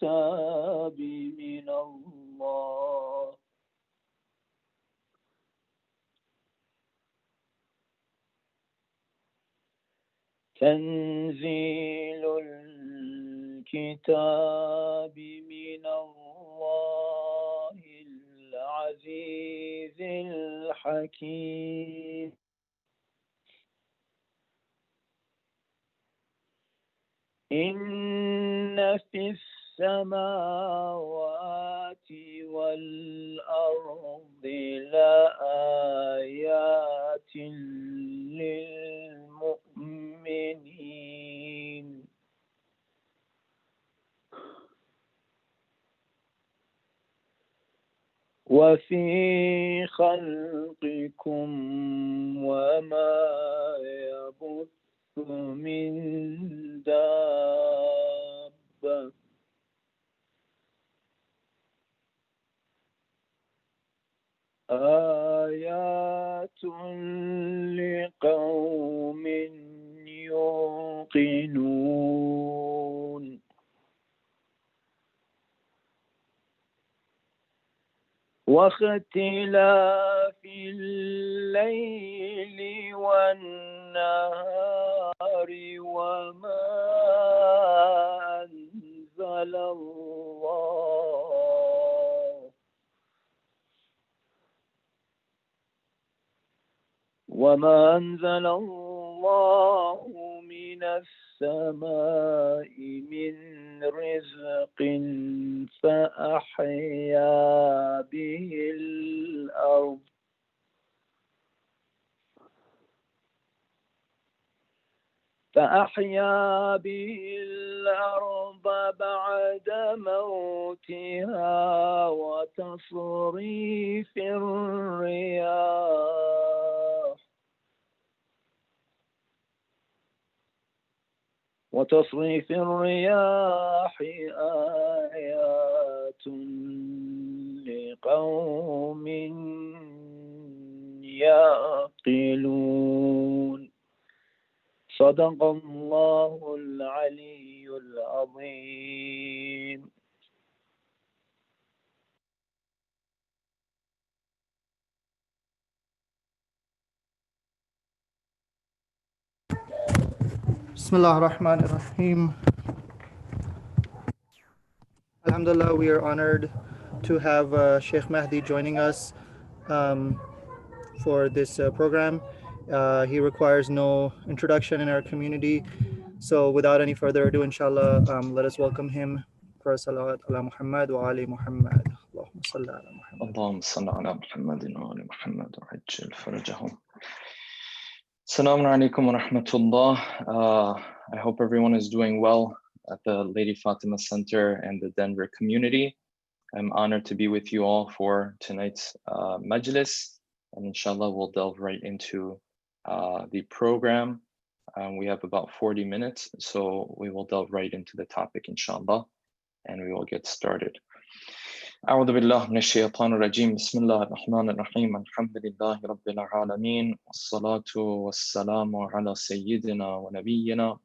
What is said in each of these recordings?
الكتاب من الله تنزيل الكتاب من الله العزيز الحكيم إن في السماوات والأرض لآيات للمؤمنين وفي خلقكم وما يبث من دابة آيات لقوم يوقنون واختلاف الليل والنهار وما أنزل الله من السماء من رزق فأحيا به الأرض بعد موتها وتصريف الرياح آيات لقوم يعقلون صدق الله العلي العظيم. Bismillah ar-Rahman ar-Rahim. Alhamdulillah, we are honored to have Shaykh Mahdi joining us for this program. He requires no introduction in our community. So without any further ado, inshallah, let us welcome him for salawat ala Muhammad wa ali Muhammad. Allahumma salli ala Muhammad. اللهم صل على محمد وآل محمد وعجل فرجهم. Assalamu alaikum wa rahmatullah. I hope everyone is doing well at the Lady Fatima Center and the Denver community. I'm honored to be with you all for tonight's majlis, and inshallah we'll delve right into the program. We have about 40 minutes, so we will delve right into the topic inshallah, and we will get started. أعوذ بالله من الشيطان الرجيم بسم الله الرحمن الرحيم الحمد لله رب العالمين والصلاة والسلام على سيدنا ونبينا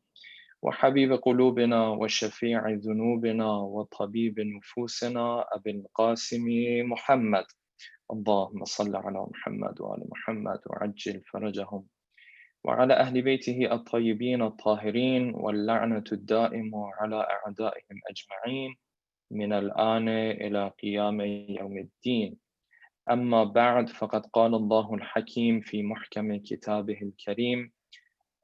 وحبيب قلوبنا وشفيع ذنوبنا وطبيب نفوسنا أبي القاسم محمد اللهم صل على محمد وآل محمد وعجل فرجهم وعلى أهل بيته الطيبين الطاهرين واللعنة الدائمة على أعدائهم أجمعين من الآن إلى قيام يوم الدين. أما بعد فقد قال الله الحكيم في محكم كتابه الكريم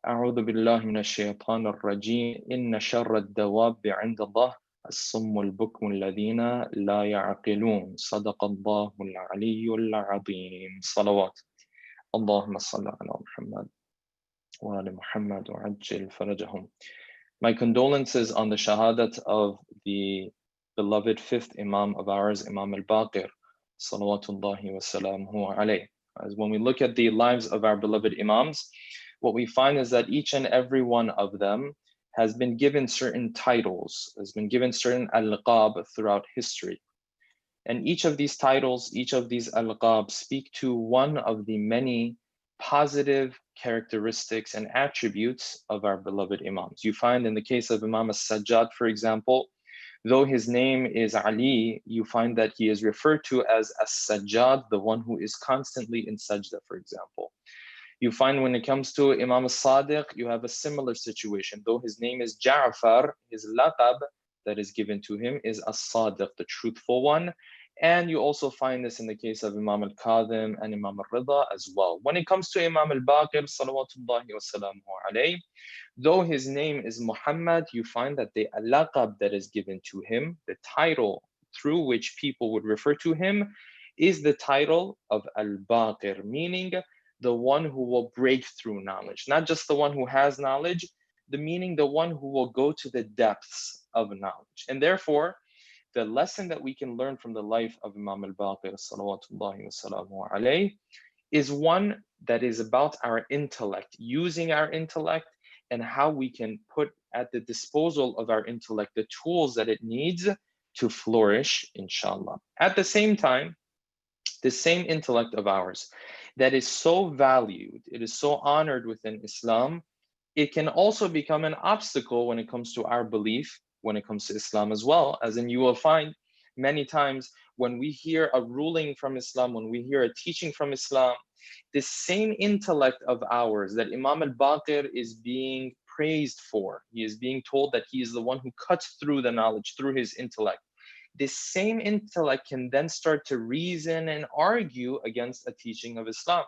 أعوذ بالله من الشيطان الرجيم إن شر الدواب عند الله الصم البكم الذين لا يعقلون صدق الله العلي العظيم. صلوات اللهم صل على محمد وآل محمد وعجل فرجهم. My condolences on the shahadat of the beloved fifth Imam of ours, Imam al-Baqir, salawatullahi wa salamuhu alayh. As when we look at the lives of our beloved Imams, what we find is that each and every one of them has been given certain titles, has been given certain al-liqab throughout history. And each of these titles, each of these al-liqab speak to one of the many positive characteristics and attributes of our beloved Imams. You find in the case of Imam al-Sajjad, for example, Though his name is Ali, you find that he is referred to as As-Sajjad, the one who is constantly in sajda, for example. You find when it comes to Imam al-Sadiq, you have a similar situation. Though his name is Ja'far, his laqab that is given to him is As-Sadiq, the truthful one. And you also find this in the case of Imam al-Kadhim and Imam al-Rida as well. When it comes to Imam al-Baqir, salawatullahi wa salamuhu alayhi, though his name is Muhammad, you find that the laqab that is given to him, the title through which people would refer to him, is the title of al-Baqir, meaning the one who will break through knowledge, not just the one who has knowledge, the meaning the one who will go to the depths of knowledge. And therefore, the lesson that we can learn from the life of Imam al-Baqir, salawatullahi wa salamu alayhi, is one that is about our intellect, using our intellect and how we can put at the disposal of our intellect the tools that it needs to flourish, inshallah. At the same time, the same intellect of ours that is so valued, it is so honored within Islam, it can also become an obstacle when it comes to our belief, when it comes to Islam as well. As in, you will find many times when we hear a ruling from Islam, when we hear a teaching from Islam, this same intellect of ours that Imam al-Baqir is being praised for, he is being told that he is the one who cuts through the knowledge through his intellect. This same intellect can then start to reason and argue against a teaching of Islam.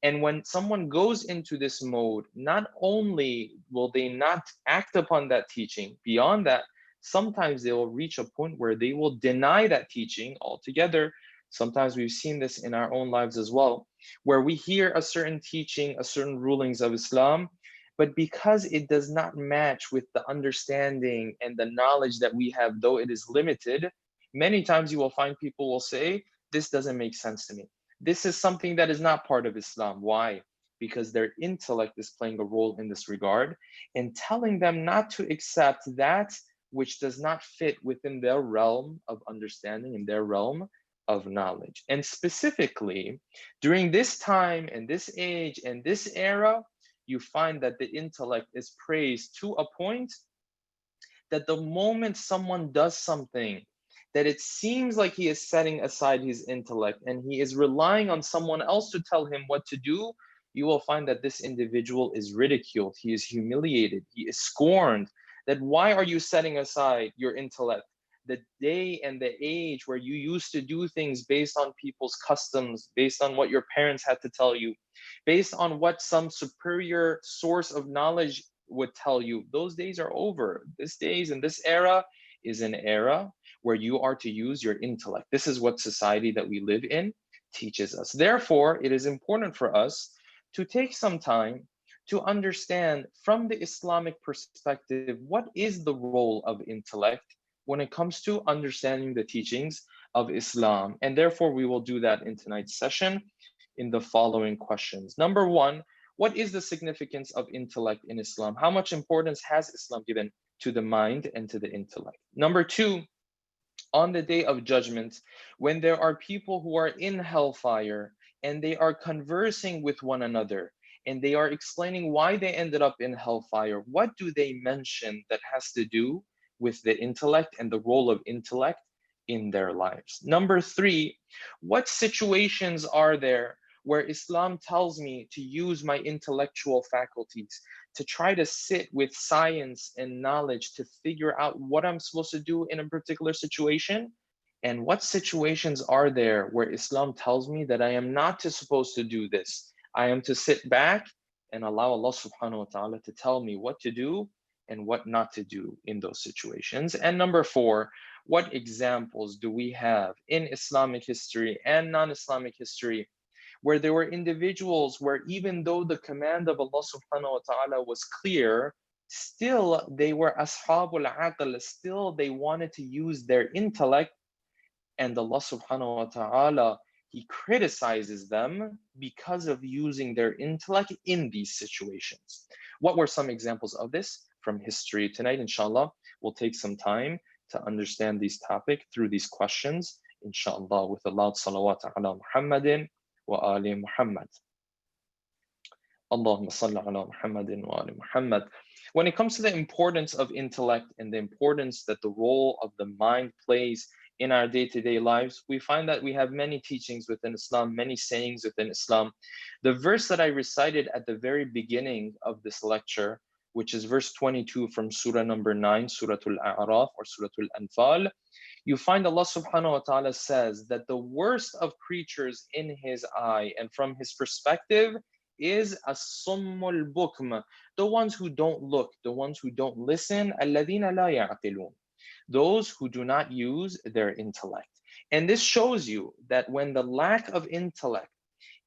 And when someone goes into this mode, not only will they not act upon that teaching, beyond that, sometimes they will reach a point where they will deny that teaching altogether. Sometimes we've seen this in our own lives as well, where we hear a certain teaching, a certain rulings of Islam, but because it does not match with the understanding and the knowledge that we have, though it is limited, many times you will find people will say, this doesn't make sense to me. This is something that is not part of Islam. Why? Because their intellect is playing a role in this regard and telling them not to accept that which does not fit within their realm of understanding and their realm of knowledge. And specifically, during this time and this age and this era, you find that the intellect is praised to a point that the moment someone does something that it seems like he is setting aside his intellect and he is relying on someone else to tell him what to do, you will find that this individual is ridiculed, he is humiliated, he is scorned. That why are you setting aside your intellect? The day and the age where you used to do things based on people's customs, based on what your parents had to tell you, based on what some superior source of knowledge would tell you, those days are over. This days and this era is an era where you are to use your intellect. This is what society that we live in teaches us. Therefore, it is important for us to take some time to understand from the Islamic perspective, what is the role of intellect when it comes to understanding the teachings of Islam. And therefore, we will do that in tonight's session in the following questions. Number one, what is the significance of intellect in Islam? How much importance has Islam given to the mind and to the intellect? Number two, on the day of judgment, when there are people who are in hellfire and they are conversing with one another and they are explaining why they ended up in hellfire, what do they mention that has to do with the intellect and the role of intellect in their lives? Number three, what situations are there where Islam tells me to use my intellectual faculties to try to sit with science and knowledge to figure out what I'm supposed to do in a particular situation? And what situations are there where Islam tells me that I am not supposed to do this? I am to sit back and allow Allah subhanahu wa ta'ala to tell me what to do and what not to do in those situations. And number four, what examples do we have in Islamic history and non-Islamic history where there were individuals where even though the command of Allah subhanahu wa ta'ala was clear, still they were ashabul aql, still they wanted to use their intellect, and Allah subhanahu wa ta'ala, he criticizes them because of using their intellect in these situations. What were some examples of this from history? Tonight, inshallah, we'll take some time to understand these topics through these questions, inshallah, with a loud salawat ala Muhammadin wa ali Muhammad. Allahumma salli ala Muhammadin wa ali Muhammad. When it comes to the importance of intellect and the importance that the role of the mind plays in our day-to-day lives, we find that we have many teachings within Islam, many sayings within Islam. The verse that I recited at the very beginning of this lecture, which is verse 22 from Surah number 9, Surah Al-A'raf or Surah Al-Anfal, you find Allah subhanahu wa ta'ala says that the worst of creatures in his eye and from his perspective is as-summul bukm, the ones who don't look, the ones who don't listen, alladhina la ya'qilun, those who do not use their intellect. And this shows you that when the lack of intellect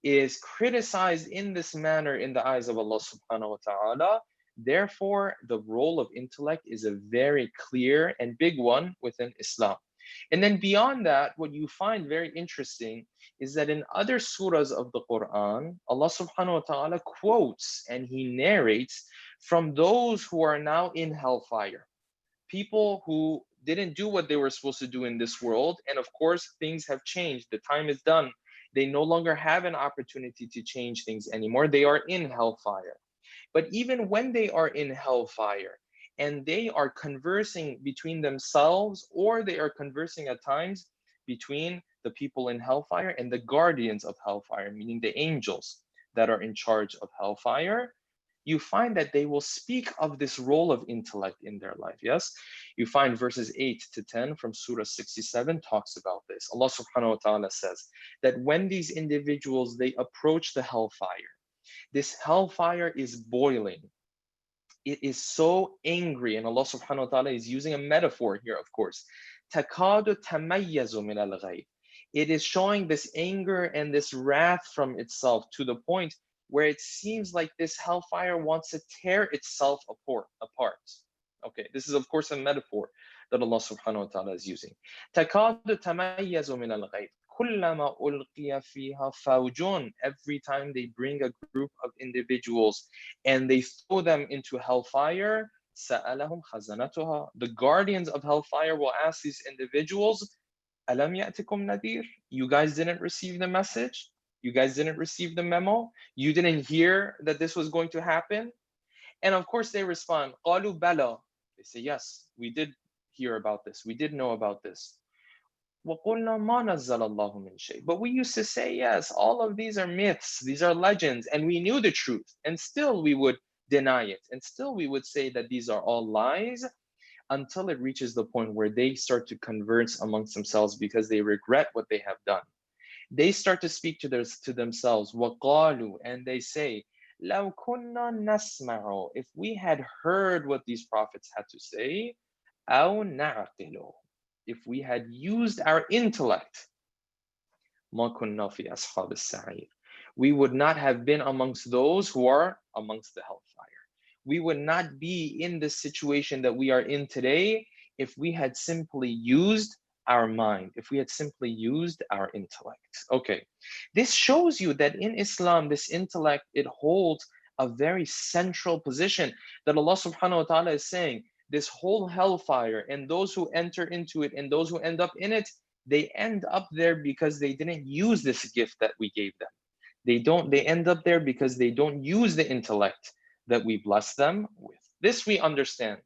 is criticized in this manner in the eyes of Allah subhanahu wa ta'ala, therefore the role of intellect is a very clear and big one within Islam. And then beyond that, what you find very interesting is that in other surahs of the Quran, Allah subhanahu wa ta'ala quotes and he narrates from those who are now in hellfire, people who didn't do what they were supposed to do in this world. And of course, things have changed. The time is done. They no longer have an opportunity to change things anymore. They are in hellfire. But even when they are in hellfire and they are conversing between themselves, or they are conversing at times between the people in hellfire and the guardians of hellfire, meaning the angels that are in charge of hellfire, you find that they will speak of this role of intellect in their life. Yes, you find verses 8 to 10 from Surah 67 talks about this. Allah subhanahu wa ta'ala says that when these individuals, they approach the hellfire, this hellfire is boiling. It is so angry, and Allah subhanahu wa ta'ala is using a metaphor here, of course. تَكَادُ تَمَيَّزُ مِنَ الْغَيْظِ. It is showing this anger and this wrath from itself to the point where it seems like this hellfire wants to tear itself apart. Okay, this is of course a metaphor that Allah subhanahu wa ta'ala is using. تَكَادُ تَمَيَّزُ مِنَ الْغَيْظِ كُلَّمَا أُلْقِيَ فِيهَا فَوْجٌ. Every time they bring a group of individuals and they throw them into hellfire, سَأَلَهُمْ خَزَنَتُهَا. The guardians of hellfire will ask these individuals, أَلَمْ يَأْتِكُمْ نَذِيرٌ? You guys didn't receive the message? You guys didn't receive the memo? You didn't hear that this was going to happen? And of course they respond, قَالُوا بَلَى. They say, yes, we did hear about this. We did know about this. وَقُلْنَا مَا نَزَّلَ اللَّهُ مِنْ شَيْءٍ. But we used to say, yes, all of these are myths, these are legends, and we knew the truth, and still we would deny it, and still we would say that these are all lies, until it reaches the point where they start to converse amongst themselves because they regret what they have done. They start to speak to themselves, وَقَالُوا, and they say, لَوْ كُنَّا نَسْمَعُ, if we had heard what these prophets had to say, أَوْ نَعْقِلُ, if we had used our intellect, مَا كُنَّا فِي أَصْحَابِ السَّعِيرِ, we would not have been amongst those who are amongst the hellfire. We would not be in this situation that we are in today if we had simply used our mind, if we had simply used our intellect. Okay, this shows you that in Islam, this intellect, it holds a very central position, that Allah subhanahu wa ta'ala is saying, this whole hellfire and those who enter into it and those who end up in it, they end up there because they didn't use this gift that we gave them. They end up there because they don't use the intellect that we bless them with. This we understand.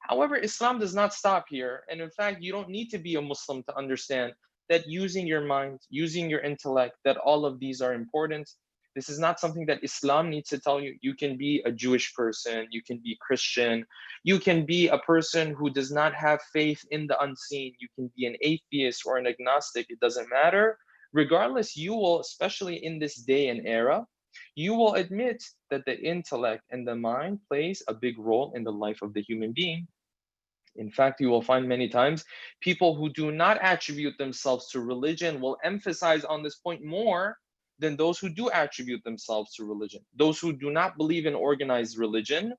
However, Islam does not stop here. And in fact, you don't need to be a Muslim to understand that using your mind, using your intellect, that all of these are important. This is not something that Islam needs to tell you. You can be a Jewish person, you can be Christian, you can be a person who does not have faith in the unseen, you can be an atheist or an agnostic, it doesn't matter. Regardless, you will, especially in this day and era, you will admit that the intellect and the mind plays a big role in the life of the human being. In fact, you will find many times people who do not attribute themselves to religion will emphasize on this point more than those who do attribute themselves to religion. Those who do not believe in organized religion,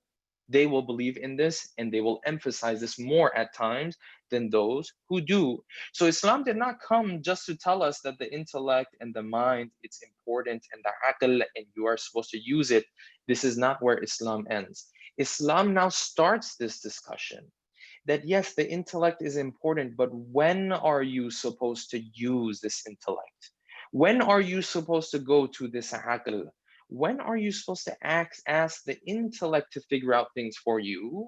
they will believe in this and they will emphasize this more at times than those who do. So Islam did not come just to tell us that the intellect and the mind, it's important, and the aql, and you are supposed to use it. This is not where Islam ends. Islam now starts this discussion that yes, the intellect is important, but when are you supposed to use this intellect? When are you supposed to go to this aql? When are you supposed to ask the intellect to figure out things for you?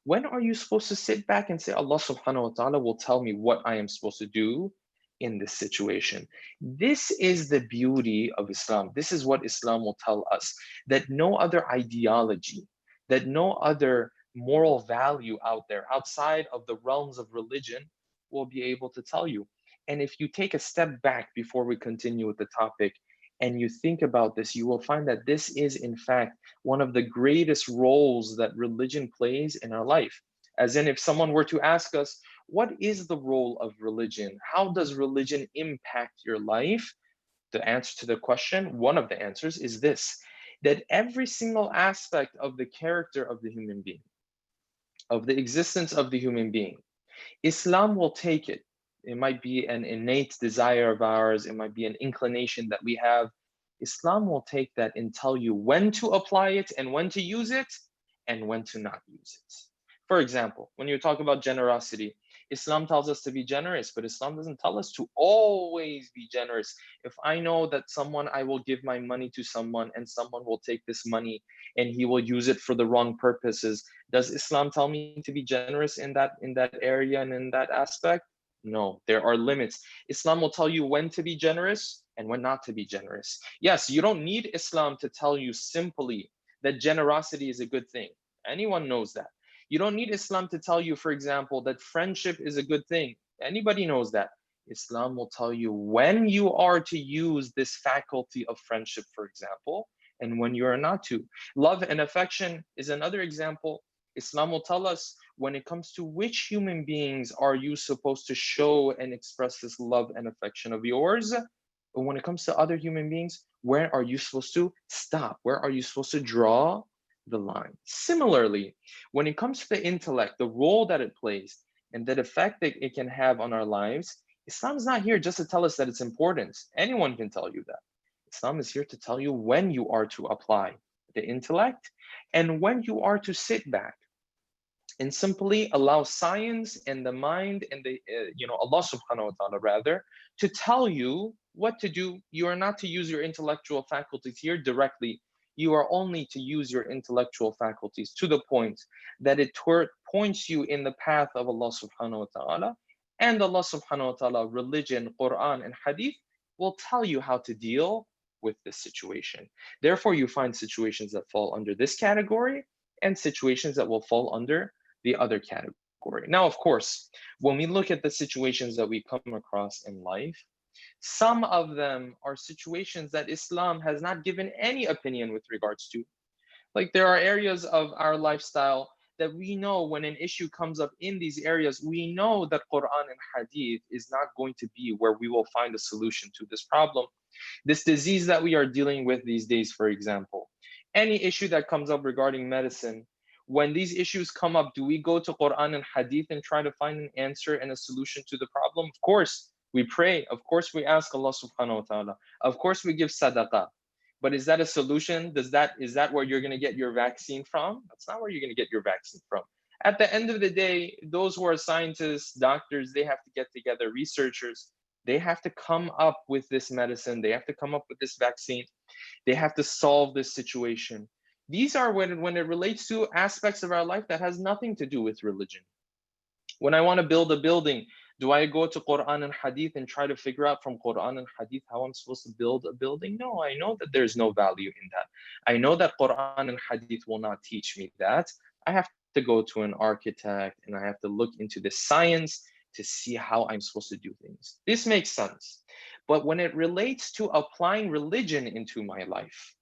When are you supposed to sit back and say, Allah subhanahu wa ta'ala will tell me what I am supposed to do in this situation? This is the beauty of Islam. This is what Islam will tell us, that no other ideology, that no other moral value out there, outside of the realms of religion, will be able to tell you. And if you take a step back before we continue with the topic, and you think about this, you will find that this is, in fact, one of the greatest roles that religion plays in our life. As in, if someone were to ask us, what is the role of religion? How does religion impact your life? The answer to the question, one of the answers is this, that every single aspect of the character of the human being, of the existence of the human being, Islam will take it. It might be an innate desire of ours, it might be an inclination that we have. Islam will take that and tell you when to apply it and when to use it and when to not use it. For example, when you talk about generosity, Islam tells us to be generous, but Islam doesn't tell us to always be generous. If I know that I will give my money to someone and someone will take this money and he will use it for the wrong purposes, does Islam tell me to be generous in that area and in that aspect? No, there are limits. Islam will tell you when to be generous and when not to be generous. Yes, you don't need Islam to tell you simply that generosity is a good thing. Anyone knows that. You don't need Islam to tell you, for example, that friendship is a good thing. Anybody knows that. Islam will tell you when you are to use this faculty of friendship, for example, and when you are not to. Love and affection is another example. Islam will tell us when it comes to which human beings are you supposed to show and express this love and affection of yours. But when it comes to other human beings, where are you supposed to stop? Where are you supposed to draw the line? Similarly, when it comes to the intellect, the role that it plays and the effect that it can have on our lives, Islam is not here just to tell us that it's important. Anyone can tell you that. Islam is here to tell you when you are to apply the intellect and when you are to sit back and simply allow science and the mind and Allah subhanahu wa ta'ala rather, to tell you what to do. You are not to use your intellectual faculties here directly. You are only to use your intellectual faculties to the point that it points you in the path of Allah subhanahu wa ta'ala, and Allah subhanahu wa ta'ala, religion, Quran, and Hadith will tell you how to deal with this situation. Therefore, you find situations that fall under this category and situations that will fall under the other category. Now, of course, when we look at the situations that we come across in life, some of them are situations that Islam has not given any opinion with regards to. Like, there are areas of our lifestyle that we know when an issue comes up in these areas, we know that Quran and Hadith is not going to be where we will find a solution to this problem. This disease that we are dealing with these days, for example, any issue that comes up regarding medicine, when these issues come up, do we go to Quran and Hadith and try to find an answer and a solution to the problem? Of course, we pray. Of course, we ask Allah subhanahu wa ta'ala. Of course, we give sadaqah. But is that a solution? Is that where you're going to get your vaccine from? That's not where you're going to get your vaccine from. At the end of the day, those who are scientists, doctors, they have to get together, researchers, they have to come up with this medicine. They have to come up with this vaccine. They have to solve this situation. These are when it relates to aspects of our life that has nothing to do with religion. When I want to build a building, do I go to Quran and Hadith and try to figure out from Quran and Hadith how I'm supposed to build a building? No, I know that there's no value in that. I know that Quran and Hadith will not teach me that. I have to go to an architect and I have to look into the science to see how I'm supposed to do things. This makes sense. But when it relates to applying religion into my life,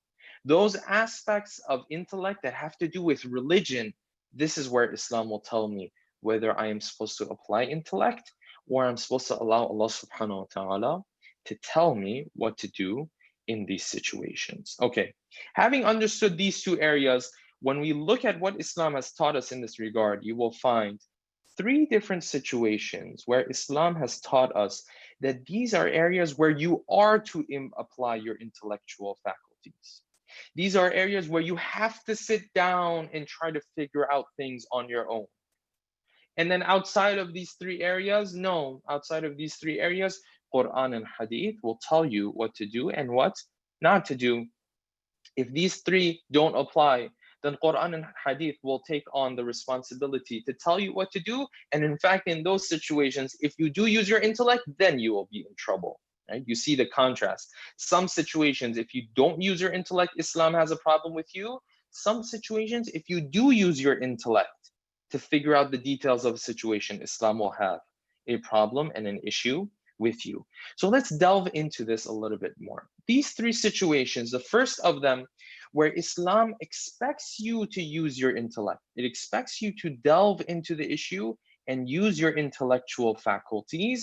those aspects of intellect that have to do with religion, this is where Islam will tell me whether I am supposed to apply intellect or I'm supposed to allow Allah subhanahu wa ta'ala to tell me what to do in these situations. Okay, having understood these two areas, when we look at what Islam has taught us in this regard, you will find three different situations where Islam has taught us that these are areas where you are to apply your intellectual faculties. These are areas where you have to sit down and try to figure out things on your own. And then outside of these three areas, no, outside of these three areas, Quran and Hadith will tell you what to do and what not to do. If these three don't apply, then Quran and Hadith will take on the responsibility to tell you what to do. And in fact, in those situations, if you do use your intellect, then you will be in trouble. Right? You see the contrast. Some situations, if you don't use your intellect, Islam has a problem with you. Some situations, if you do use your intellect to figure out the details of a situation, Islam will have a problem and an issue with you. So let's delve into this a little bit more. These three situations, the first of them, where Islam expects you to use your intellect, it expects you to delve into the issue and use your intellectual faculties,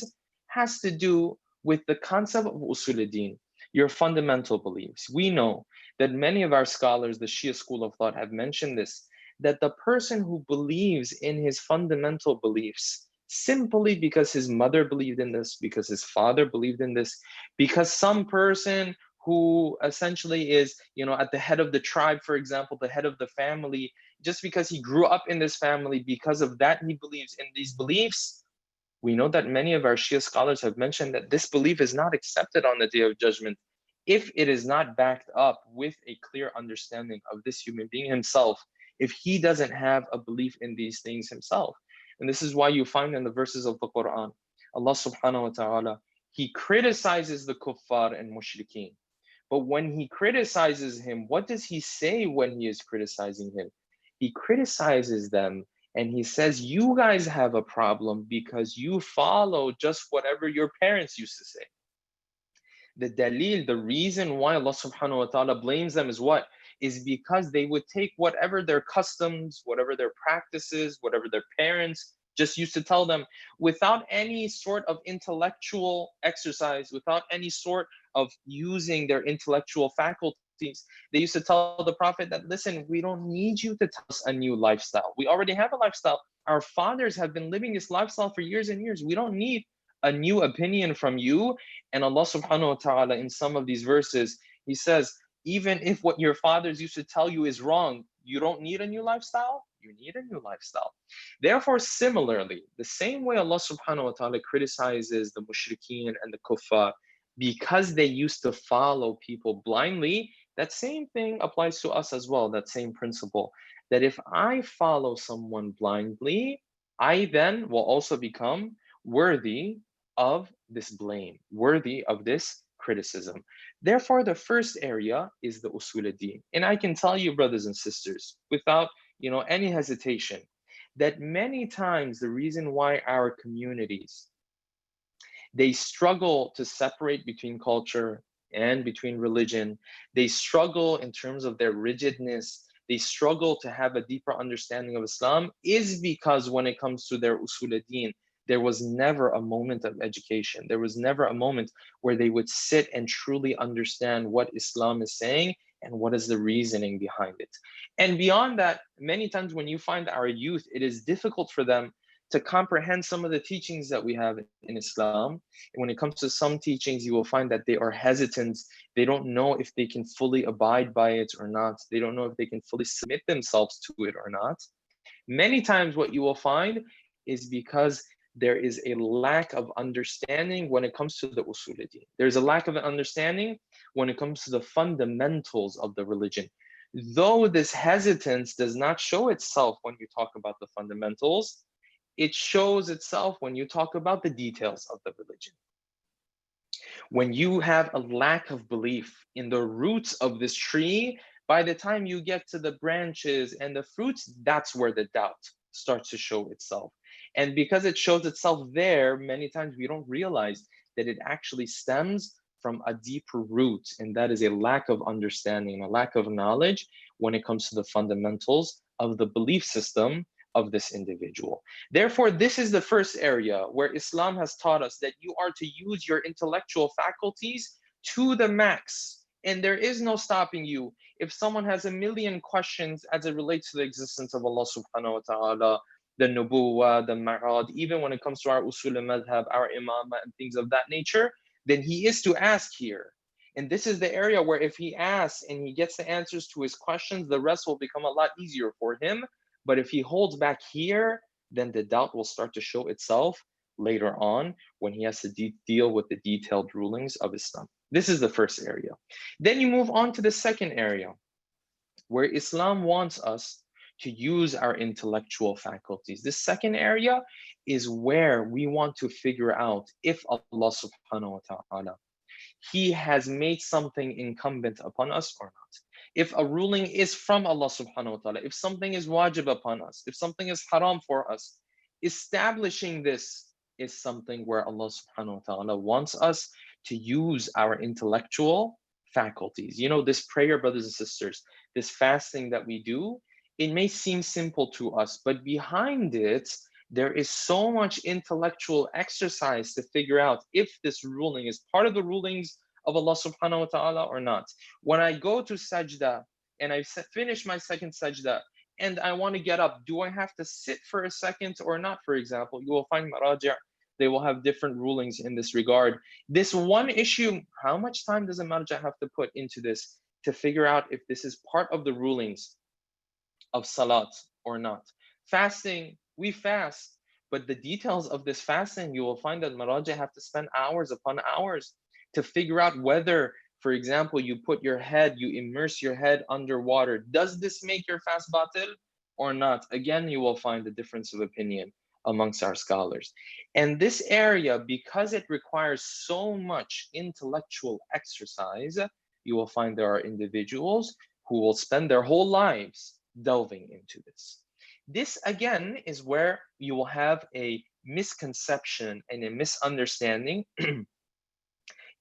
has to do with the concept of usuluddin, your fundamental beliefs. We know that many of our scholars, the Shia school of thought, have mentioned this, that the person who believes in his fundamental beliefs simply because his mother believed in this, because his father believed in this, because some person who essentially is, at the head of the tribe, for example, the head of the family, just because he grew up in this family, because of that he believes in these beliefs. We know that many of our Shia scholars have mentioned that this belief is not accepted on the Day of Judgment if it is not backed up with a clear understanding of this human being himself, if he doesn't have a belief in these things himself. And this is why you find in the verses of the Quran, Allah subhanahu wa ta'ala, he criticizes the kuffar and mushrikeen. But when he criticizes him, what does he say when he is criticizing him? He criticizes them and he says, you guys have a problem because you follow just whatever your parents used to say. The dalil, the reason why Allah subhanahu wa ta'ala blames them is what? Is because they would take whatever their customs, whatever their practices, whatever their parents just used to tell them, without any sort of intellectual exercise, without any sort of using their intellectual faculties. They used to tell the Prophet that, listen, we don't need you to tell us a new lifestyle. We already have a lifestyle. Our fathers have been living this lifestyle for years and years. We don't need a new opinion from you. And Allah subhanahu wa ta'ala, in some of these verses, he says, even if what your fathers used to tell you is wrong, you don't need a new lifestyle. You need a new lifestyle. Therefore, similarly, the same way Allah subhanahu wa ta'ala criticizes the mushrikeen and the kuffar because they used to follow people blindly, that same thing applies to us as well, that same principle, that if I follow someone blindly, I then will also become worthy of this blame, worthy of this criticism. Therefore, the first area is the usuluddin. And I can tell you, brothers and sisters, without any hesitation, that many times the reason why our communities, they struggle to separate between culture and between religion, they struggle in terms of their rigidness, they struggle to have a deeper understanding of Islam, is because when it comes to their usuluddin, there was never a moment of education. There was never a moment where they would sit and truly understand what Islam is saying and what is the reasoning behind it. And beyond that, many times when you find our youth, it is difficult for them to comprehend some of the teachings that we have in Islam. And when it comes to some teachings, you will find that they are hesitant. They don't know if they can fully abide by it or not. They don't know if they can fully submit themselves to it or not. Many times what you will find is because there is a lack of understanding when it comes to the usuluddin. There's a lack of understanding when it comes to the fundamentals of the religion. Though this hesitance does not show itself when you talk about the fundamentals, it shows itself when you talk about the details of the religion. When you have a lack of belief in the roots of this tree, by the time you get to the branches and the fruits, that's where the doubt starts to show itself. And because it shows itself there, many times we don't realize that it actually stems from a deeper root, and that is a lack of understanding, a lack of knowledge when it comes to the fundamentals of the belief system of this individual. Therefore, this is the first area where Islam has taught us that you are to use your intellectual faculties to the max, and there is no stopping you. If someone has a million questions as it relates to the existence of Allah subhanahu wa ta'ala, the nubuwah, the ma'ad, even when it comes to our usul al-madhab, our imamah, and things of that nature, then he is to ask here. And this is the area where if he asks and he gets the answers to his questions, the rest will become a lot easier for him. But if he holds back here, then the doubt will start to show itself later on when he has to deal with the detailed rulings of Islam. This is the first area. Then you move on to the second area. where Islam wants us to use our intellectual faculties. The second area is where we want to figure out if Allah subhanahu wa ta'ala, He has made something incumbent upon us or not. If a ruling is from Allah subhanahu wa ta'ala, if something is wajib upon us, if something is haram for us, establishing this is something where Allah subhanahu wa ta'ala wants us to use our intellectual faculties. You know, this prayer, brothers and sisters, this fasting that we do, it may seem simple to us, but behind it, there is so much intellectual exercise to figure out if this ruling is part of the rulings of Allah subhanahu wa ta'ala or not. When I go to sajda and I finish my second sajda and I want to get up, do I have to sit for a second or not? For example, you will find maraji', they will have different rulings in this regard. This one issue, how much time does a marja' have to put into this to figure out if this is part of the rulings of salat or not? Fasting, we fast, but the details of this fasting, you will find that maraji' have to spend hours upon hours to figure out whether, for example, you put your head, you immerse your head underwater. Does this make your fast batil or not? Again, you will find a difference of opinion amongst our scholars. And this area, because it requires so much intellectual exercise, you will find there are individuals who will spend their whole lives delving into this. This, again, is where you will have a misconception and a misunderstanding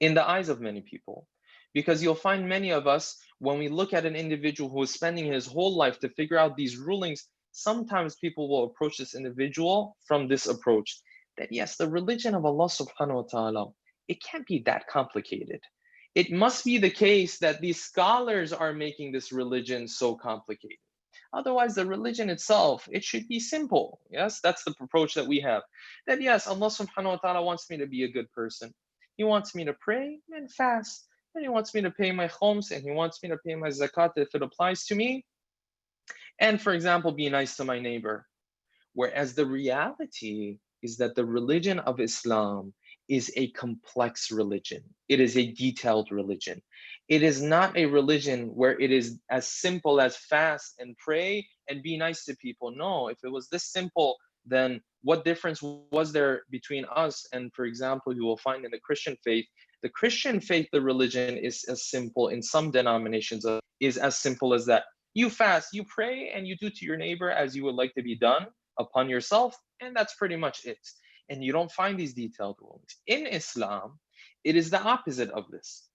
in the eyes of many people. Because you'll find many of us, when we look at an individual who is spending his whole life to figure out these rulings, sometimes people will approach this individual from this approach, that yes, the religion of Allah subhanahu wa ta'ala, it can't be that complicated. It must be the case that these scholars are making this religion so complicated. Otherwise, the religion itself, it should be simple. Yes, that's the approach that we have. That yes, Allah subhanahu wa ta'ala wants me to be a good person. He wants me to pray and fast. And He wants me to pay my khums, and He wants me to pay my zakat if it applies to me. And for example, be nice to my neighbor. Whereas the reality is that the religion of Islam is a complex religion. It is a detailed religion. It is not a religion where it is as simple as fast and pray and be nice to people. No, if it was this simple, then what difference was there between us and, for example, you will find in the Christian faith, the religion is as simple in some denominations, is as simple as that. You fast, you pray, and you do to your neighbor as you would like to be done upon yourself, and that's pretty much it. And you don't find these detailed rulings. In Islam, it is the opposite of this.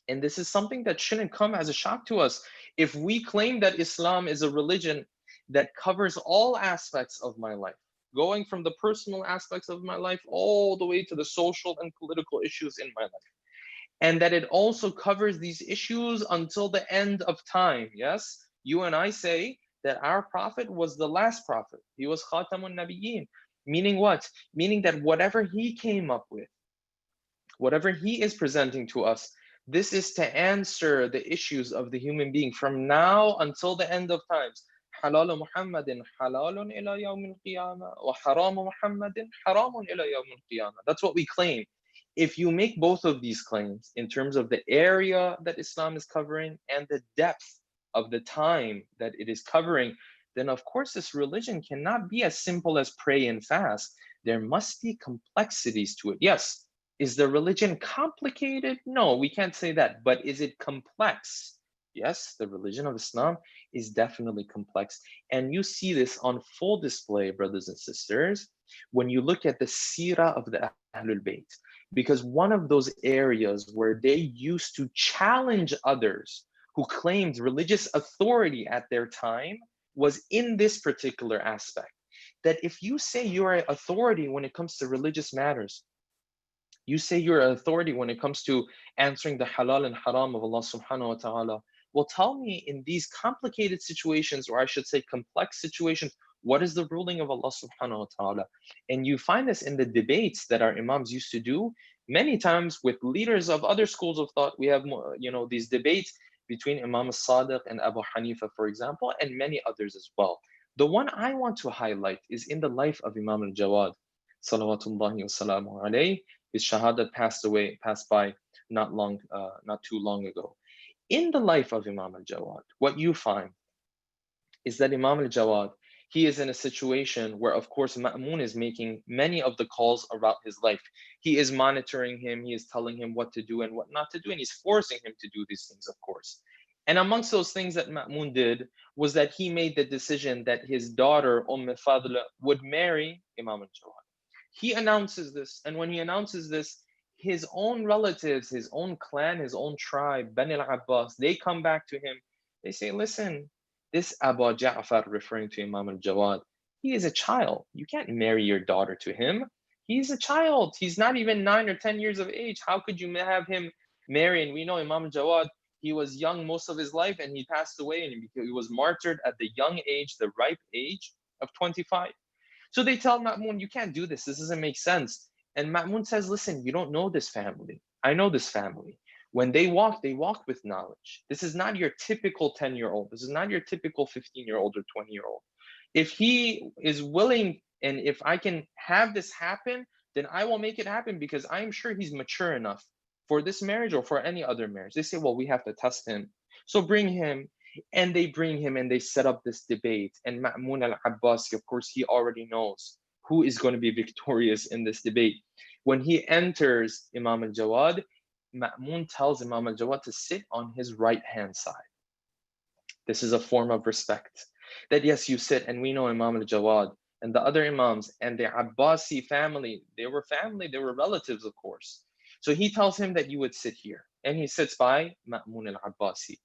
And this is something that shouldn't come as a shock to us. If we claim that Islam is a religion that covers all aspects of my life, going from the personal aspects of my life all the way to the social and political issues in my life, and that it also covers these issues until the end of time. Yes, you and I say that our prophet was the last prophet. He was Khatamun Nabiyyin. Meaning what? Meaning that whatever he came up with, whatever he is presenting to us, this is to answer the issues of the human being from now until the end of times. حلال محمد حلال إلى يوم القيامة وحرام محمد حرام إلى يوم القيامة. That's what we claim. If you make both of these claims in terms of the area that Islam is covering and the depth of the time that it is covering, then of course this religion cannot be as simple as pray and fast. There must be complexities to it. Yes, is the religion complicated? No, we can't say that. But is it complex? Yes, the religion of Islam is definitely complex. And you see this on full display, brothers and sisters, when you look at the seerah of the Ahlul Bayt. Because one of those areas where they used to challenge others who claimed religious authority at their time was in this particular aspect. That if you say you're an authority when it comes to religious matters, you say you're an authority when it comes to answering the halal and haram of Allah subhanahu wa ta'ala, well, tell me in these complicated situations, or I should say complex situations, what is the ruling of Allah subhanahu wa ta'ala? And you find this in the debates that our imams used to do. Many times with leaders of other schools of thought, we have these debates between Imam al-Sadiq and Abu Hanifa, for example, and many others as well. The one I want to highlight is in the life of Imam al-Jawad, salawatullahi wa salamu alayhi. His shahada passed by not too long ago. In the life of Imam al-Jawad, what you find is that Imam al-Jawad, he is in a situation where, of course, Ma'mun is making many of the calls about his life. He is monitoring him, he is telling him what to do and what not to do, and he's forcing him to do these things, of course. And amongst those things that Ma'mun did was that he made the decision that his daughter, Fadla, would marry Imam al-Jawad. He announces this, and when he announces this, his own relatives, his own clan, his own tribe, Bani al-Abbas, they come back to him. They say, listen, this Abu Ja'far, referring to Imam al-Jawad, he is a child. You can't marry your daughter to him. He's a child. He's not even 9 or 10 years of age. How could you have him marry? And we know Imam al-Jawad, he was young most of his life and he passed away and he was martyred at the young age, the ripe age of 25. So they tell Ma'mun, you can't do this. This doesn't make sense. And Ma'mun says, listen, you don't know this family. I know this family. When they walk with knowledge. This is not your typical 10-year-old. This is not your typical 15-year-old or 20-year-old. If he is willing and if I can have this happen, then I will make it happen because I'm sure he's mature enough for this marriage or for any other marriage. They say, well, we have to test him. So bring him. And they bring him and they set up this debate. And Ma'mun al-Abbasi, of course, he already knows who is going to be victorious in this debate. When he enters Imam al-Jawad, Ma'mun tells Imam al-Jawad to sit on his right-hand side. This is a form of respect. That yes, you sit, and we know Imam al-Jawad and the other Imams and the Abbasi family, they were relatives, of course. So he tells him that you would sit here. And he sits by Ma'mun al-Abbasi.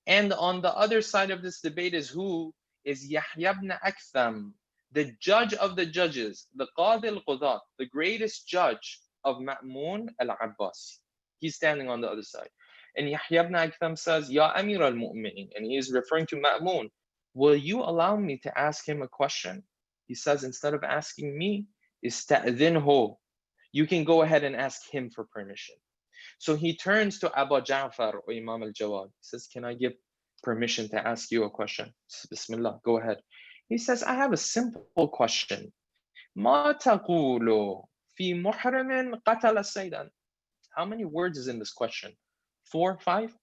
And on the other side of this debate is who? Is Yahya ibn Aktham, the judge of the judges, the Qadi al-Qudat, the greatest judge of Ma'mun al-Abbasi. He's standing on the other side. And Yahya ibn Aktham says, Ya Amir al-Mu'minin, and he is referring to Ma'mun, will you allow me to ask him a question? He says, instead of asking me, ista'dhinhu. You can go ahead and ask him for permission. So he turns to Abu Ja'far or Imam al-Jawad. He says, can I give permission to ask you a question? Says, Bismillah, go ahead. He says, I have a simple question. ما تقول في محرم قتل سيدا? How many words is in this question? 4, 5?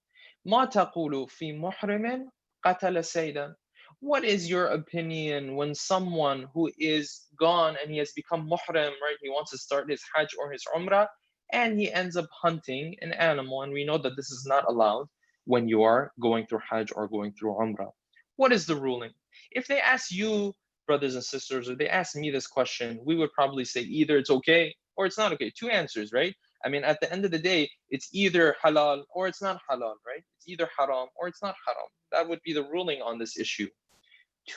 ما تقول في محرم قتل سيدا? What is your opinion when someone who is gone and he has become muhrim, right? He wants to start his hajj or his umrah, and he ends up hunting an animal. And we know that this is not allowed when you are going through hajj or going through umrah. What is the ruling? If they ask you, brothers and sisters, or they ask me this question, we would probably say either it's okay or it's not okay. 2 answers, right? I mean, at the end of the day, it's either halal or it's not halal, right? It's either haram or it's not haram. That would be the ruling on this issue.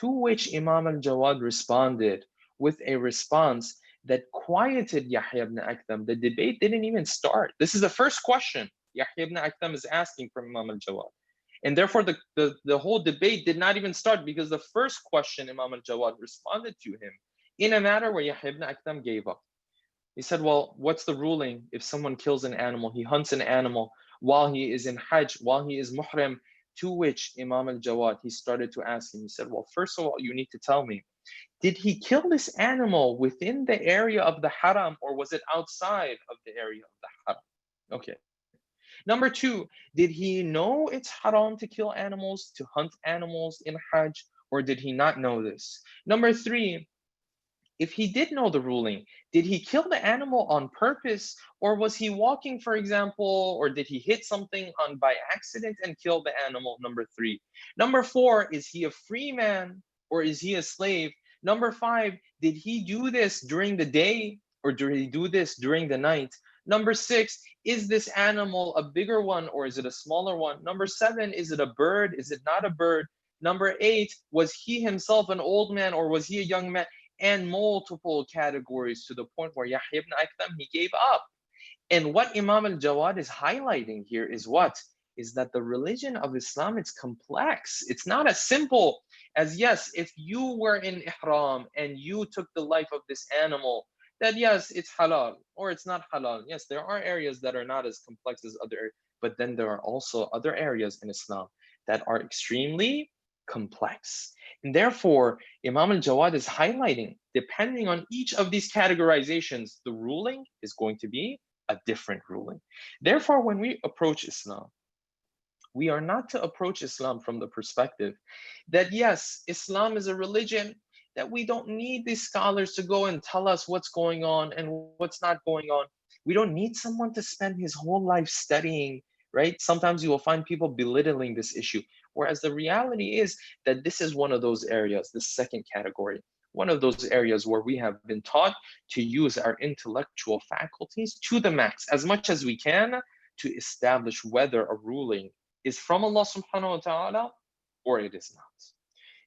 To which Imam al-Jawad responded with a response that quieted Yahya ibn Aktham. The debate didn't even start. This is the first question Yahya ibn Aktham is asking from Imam al-Jawad. And therefore, the whole debate did not even start because the first question Imam al-Jawad responded to him in a matter where Yahya ibn Aktham gave up. He said, well, what's the ruling if someone kills an animal, he hunts an animal while he is in hajj, while he is muhrim? To which Imam al-Jawad, he started to ask him, he said, well, first of all, you need to tell me, did he kill this animal within the area of the haram or was it outside of the area of the haram? Okay. Number 2, did he know it's haram to kill animals, to hunt animals in hajj, or did he not know this? Number 3, if he did know the ruling, did he kill the animal on purpose, or was he walking, for example, or did he hit something on by accident and kill the animal? Number 3. Number 4, is he a free man or is he a slave? Number 5, did he do this during the day or did he do this during the night? Number 6, is this animal a bigger one or is it a smaller one? Number 7, is it a bird? Is it not a bird? Number 8, was he himself an old man or was he a young man? And multiple categories to the point where Yahya ibn Aktham, he gave up. And what Imam al-Jawad is highlighting here is what? Is that the religion of Islam, it's complex. It's not as simple as, yes, if you were in ihram and you took the life of this animal, that yes, it's halal or it's not halal. Yes, there are areas that are not as complex as other areas, but then there are also other areas in Islam that are extremely complex. And therefore, Imam al-Jawad is highlighting, depending on each of these categorizations, the ruling is going to be a different ruling. Therefore, when we approach Islam, We are not to approach Islam from the perspective that, yes, Islam is a religion that we don't need these scholars to go and tell us what's going on and what's not going on. We don't need someone to spend his whole life studying, right? Sometimes you will find people belittling this issue, whereas the reality is that this is one of those areas, the second category, one of those areas where we have been taught to use our intellectual faculties to the max, as much as we can, to establish whether a ruling is from Allah subhanahu wa ta'ala or it is not.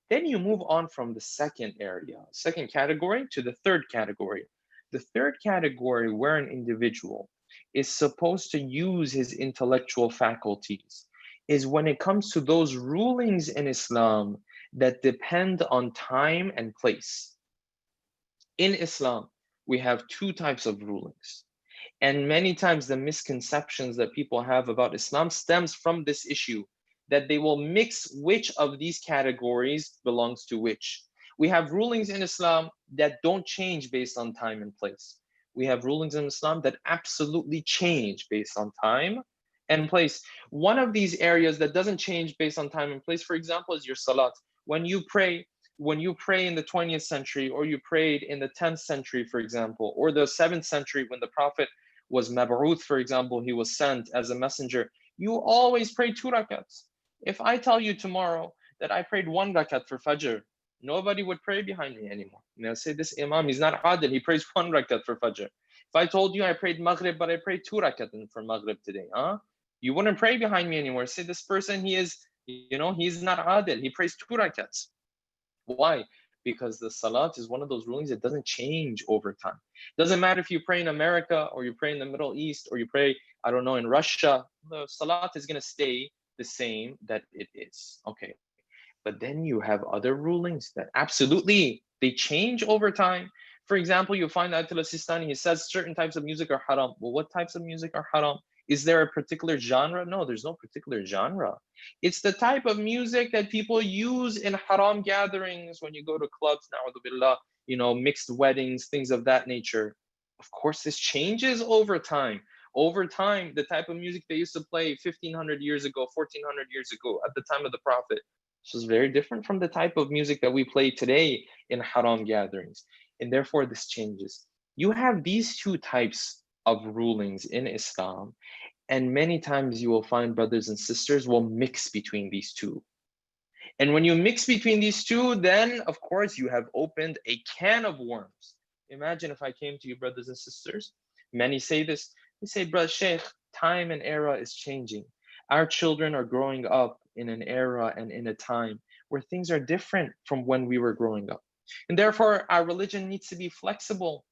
Then you move on from the second area, second category, to the third category. The third category, where an individual is supposed to use his intellectual faculties, is when it comes to those rulings in Islam that depend on time and place. In Islam, we have two types of rulings. And many times the misconceptions that people have about Islam stems from this issue, that they will mix which of these categories belongs to which. We have rulings in Islam that don't change based on time and place. We have rulings in Islam that absolutely change based on time and place. One of these areas that doesn't change based on time and place, for example, is your salat. When you pray in the 20th century, or you prayed in the 10th century, for example, or the 7th century when the Prophet was mab'uth, for example, he was sent as a messenger, you always pray 2 rakats. If I tell you tomorrow that I prayed 1 rakat for Fajr, nobody would pray behind me anymore. And they'll say, this Imam, he's not adil, he prays 1 rakat for Fajr. If I told you I prayed Maghrib, but I prayed 2 rakat for Maghrib today, you wouldn't pray behind me anymore. Say, this person, he's not adil, he prays 2 rakats. Why? Because the salat is one of those rulings that doesn't change over time. Doesn't matter if you pray in America or you pray in the Middle East or you pray, I don't know, in Russia, the salat is going to stay the same that it is. Okay. But then you have other rulings that absolutely they change over time. For example, you find Ayatollah Sistani, he says certain types of music are haram. Well, what types of music are haram? Is there a particular genre? No, there's no particular genre. It's the type of music that people use in haram gatherings when you go to clubs, na'udhu billah, mixed weddings, things of that nature. Of course, this changes over time. Over time, the type of music they used to play 1500 years ago, 1400 years ago, at the time of the Prophet, this is very different from the type of music that we play today in haram gatherings. And therefore, this changes. You have these two types of rulings in Islam. And many times you will find brothers and sisters will mix between these two. And when you mix between these two, then of course you have opened a can of worms. Imagine if I came to you, brothers and sisters. Many say this. They say, Brother Shaikh, time and era is changing. Our children are growing up in an era and in a time where things are different from when we were growing up. And therefore, our religion needs to be flexible.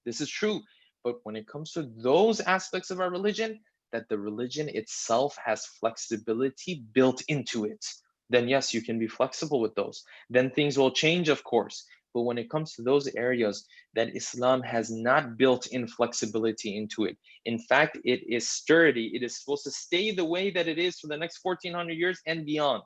This is true. But when it comes to those aspects of our religion, that the religion itself has flexibility built into it, then yes, you can be flexible with those. Then things will change, of course. But when it comes to those areas that Islam has not built in flexibility into it, in fact, it is sturdy, it is supposed to stay the way that it is for the next 1400 years and beyond.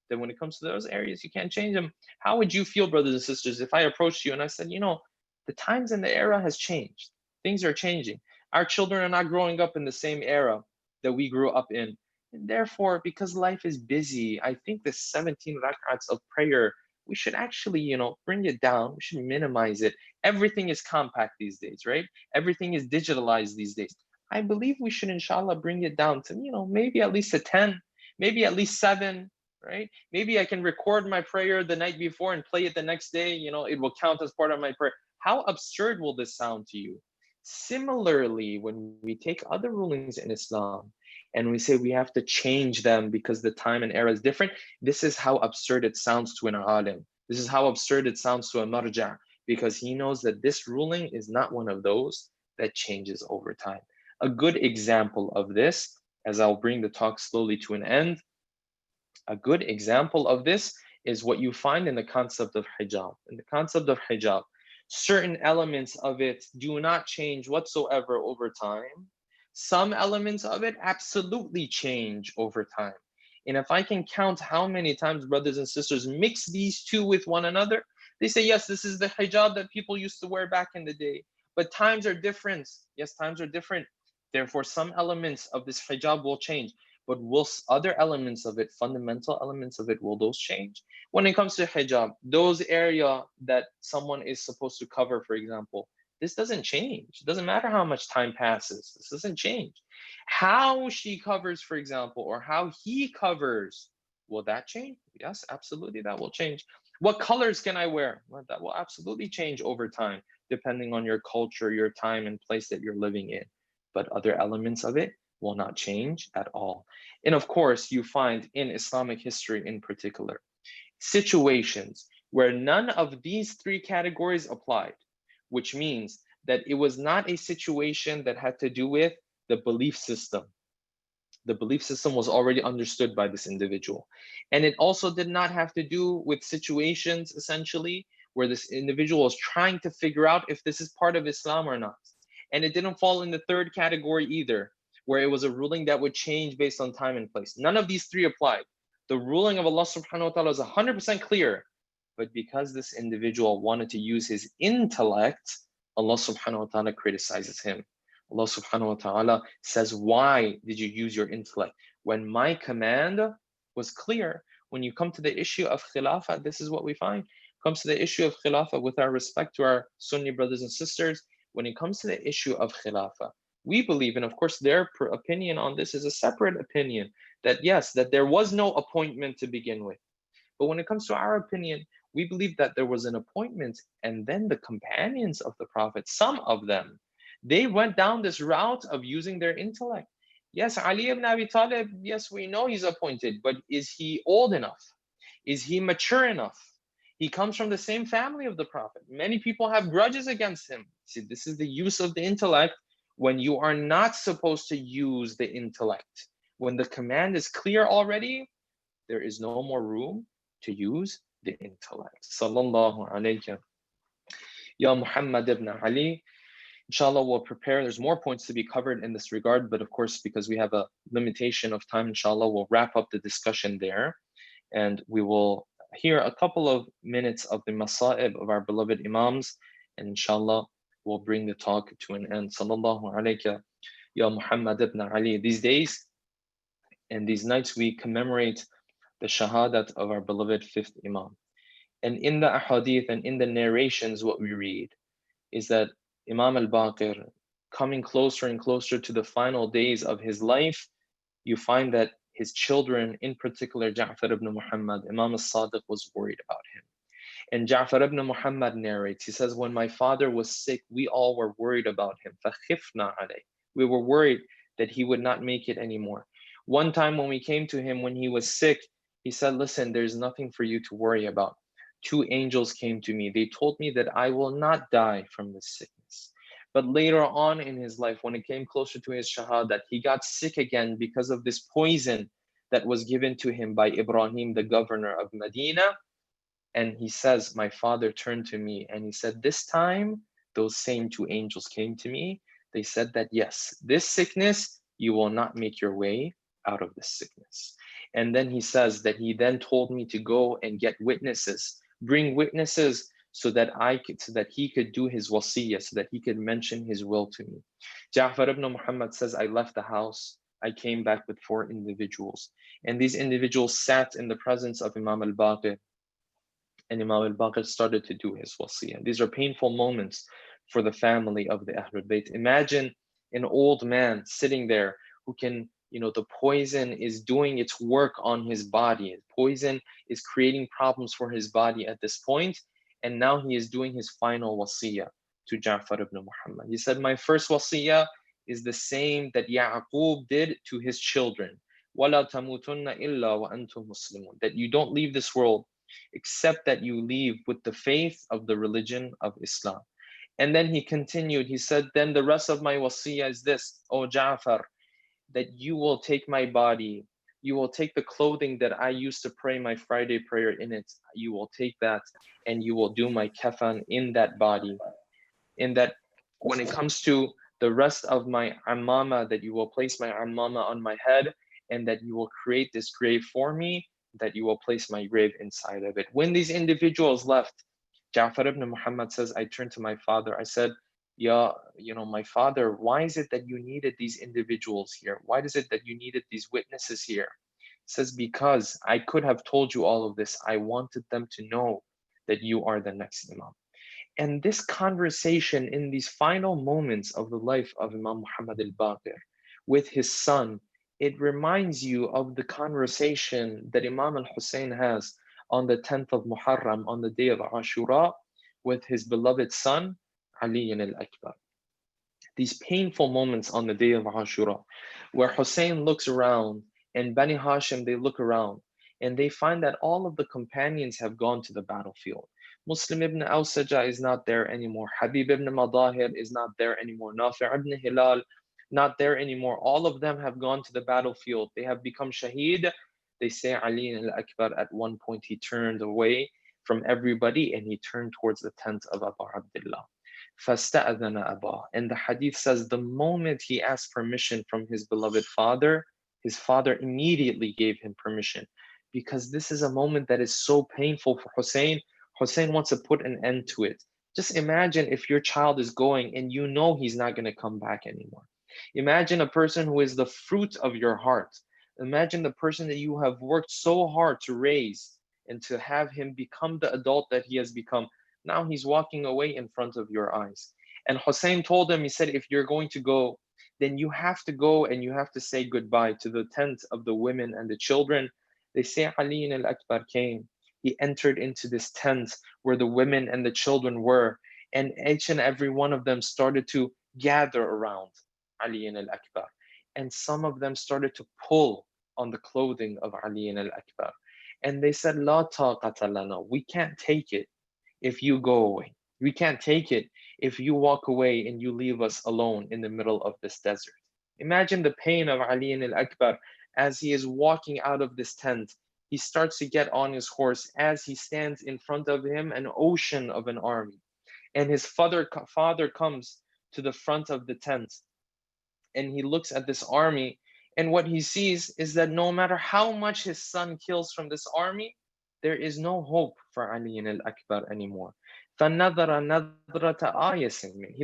Then when it comes to those areas, you can't change them. How would you feel, brothers and sisters, if I approached you and I said, the times and the era has changed. Things are changing. Our children are not growing up in the same era that we grew up in. And therefore, because life is busy, I think the 17 rak'ats of prayer, we should actually, bring it down. We should minimize it. Everything is compact these days, right? Everything is digitalized these days. I believe we should, inshallah, bring it down to, maybe at least a 10, maybe at least 7, right? Maybe I can record my prayer the night before and play it the next day. It will count as part of my prayer. How absurd will this sound to you? Similarly, when we take other rulings in Islam and we say we have to change them because the time and era is different, this is how absurd it sounds to an alim. This is how absurd it sounds to a marja, because he knows that this ruling is not one of those that changes over time. A good example of this, as I'll bring the talk slowly to an end, a good example of this is what you find in the concept of hijab. In the concept of hijab, certain elements of it do not change whatsoever over time. Some elements of it absolutely change over time. And if I can count how many times brothers and sisters mix these two with one another, they say, yes, this is the hijab that people used to wear back in the day. But times are different. Yes, times are different. Therefore, some elements of this hijab will change. but will other elements of it, fundamental elements of it, will those change? When it comes to hijab, those area that someone is supposed to cover, for example, this doesn't change. It doesn't matter how much time passes. This doesn't change. How she covers, for example, or how he covers, will that change? Yes, absolutely, that will change. What colors can I wear? Well, that will absolutely change over time, depending on your culture, your time and place that you're living in. But other elements of it will not change at all. And of course, you find in Islamic history in particular, situations where none of these three categories applied, which means that it was not a situation that had to do with the belief system. The belief system was already understood by this individual. And it also did not have to do with situations, essentially, where this individual was trying to figure out if this is part of Islam or not. And it didn't fall in the third category either, where it was a ruling that would change based on time and place. None of these three applied. The ruling of Allah subhanahu wa ta'ala is 100% clear. But because this individual wanted to use his intellect, Allah subhanahu wa ta'ala criticizes him. Allah subhanahu wa ta'ala says, why did you use your intellect? When my command was clear, when you come to the issue of khilafah, this is what we find. Comes to the issue of khilafah, with our respect to our Sunni brothers and sisters, when it comes to the issue of khilafah, we believe, and of course their opinion on this is a separate opinion, that yes, that there was no appointment to begin with. But when it comes to our opinion, we believe that there was an appointment, and then the companions of the Prophet, some of them, they went down this route of using their intellect. Yes, Ali ibn Abi Talib, yes, we know he's appointed, but is he old enough? Is he mature enough? He comes from the same family of the Prophet. Many people have grudges against him. See, this is the use of the intellect when you are not supposed to use the intellect. When the command is clear already, there is no more room to use the intellect. Sallallahu alayhi. Ya Muhammad ibn Ali. Inshallah, we'll prepare. There's more points to be covered in this regard, but of course, because we have a limitation of time, inshallah, we'll wrap up the discussion there. And we will hear a couple of minutes of the masa'ib of our beloved Imams, and inshallah, we'll bring the talk to an end. Sallallahu alayka, Ya Muhammad ibn Ali. These days and these nights, we commemorate the shahadat of our beloved fifth Imam. And in the ahadith and in the narrations, what we read is that Imam al-Baqir, coming closer and closer to the final days of his life, you find that his children, in particular Ja'far ibn Muhammad, Imam al-Sadiq was worried about him. And Ja'far ibn Muhammad narrates, he says, when my father was sick, we all were worried about him. فَخِفْنَا عَلَيْهِ. We were worried that he would not make it anymore. One time when we came to him when he was sick, he said, listen, there's nothing for you to worry about. Two angels came to me. They told me that I will not die from this sickness. But later on in his life, when it came closer to his shahadat, he got sick again because of this poison that was given to him by Ibrahim, the governor of Medina. And he says, my father turned to me and he said, this time, those same two angels came to me. They said that, yes, this sickness, you will not make your way out of this sickness. And then he says that he then told me to go and get witnesses, bring witnesses so that he could do his wasiyah, so that he could mention his will to me. Ja'far ibn Muhammad says, I left the house. I came back with 4 individuals. And these individuals sat in the presence of Imam al-Baqir. And Imam al-Baqir started to do his wasiyah. These are painful moments for the family of the Ahlul Bayt. Imagine an old man sitting there who can, the poison is doing its work on his body. Poison is creating problems for his body at this point. And now he is doing his final wasiyah to Ja'far ibn Muhammad. He said, my first wasiyah is the same that Ya'qub did to his children. وَلَا تَمُوتُنَّ إِلَّا وَأَنْتُمْ مُسْلِمُونَ. That you don't leave this world except that you leave with the faith of the religion of Islam. And then he continued, he said, then the rest of my wasiyah is this, O Ja'far, that you will take my body, you will take the clothing that I used to pray my Friday prayer in it, you will take that and you will do my kafan in that body. In that, when it comes to the rest of my ammama, that you will place my ammama on my head and that you will create this grave for me, that you will place my grave inside of it. When these individuals left, Ja'far ibn Muhammad says, I turned to my father, I said, my father, why is it that you needed these individuals here? Why is it that you needed these witnesses here? He says, because I could have told you all of this. I wanted them to know that you are the next Imam. And this conversation in these final moments of the life of Imam Muhammad al-Baqir with his son, it reminds you of the conversation that Imam al-Hussein has on the 10th of Muharram, on the day of Ashura, with his beloved son, Ali al-Akbar. These painful moments on the day of Ashura, where Hussein looks around and Bani Hashim, they look around and they find that all of the companions have gone to the battlefield. Muslim ibn Awsaja is not there anymore. Habib ibn Madahir is not there anymore. Nafi' ibn Hilal, not there anymore. All of them have gone to the battlefield. They have become shaheed. They say Ali al-Akbar, at one point he turned away from everybody and he turned towards the tent of Abu Abdullah. فَاسْتَأْذَنَ أَبَاهُ. And the hadith says the moment he asked permission from his beloved father, his father immediately gave him permission, because this is a moment that is so painful for Hussein. Hussein wants to put an end to it. Just imagine if your child is going and you know he's not going to come back anymore. Imagine a person who is the fruit of your heart. Imagine the person that you have worked so hard to raise and to have him become the adult that he has become. Now he's walking away in front of your eyes. And Hussein told him, he said, if you're going to go, then you have to go and you have to say goodbye to the tent of the women and the children. They say Ali al-Akbar came. He entered into this tent where the women and the children were, and each and every one of them started to gather around Ali al-Akbar. And some of them started to pull on the clothing of Ali al-Akbar. And they said, La taqata lana, we can't take it if you go away. We can't take it if you walk away and you leave us alone in the middle of this desert. Imagine the pain of Ali al-Akbar as he is walking out of this tent. He starts to get on his horse as he stands in front of him an ocean of an army. And his father comes to the front of the tent and he looks at this army, and what he sees is that no matter how much his son kills from this army, there is no hope for Ali al-Akbar anymore. He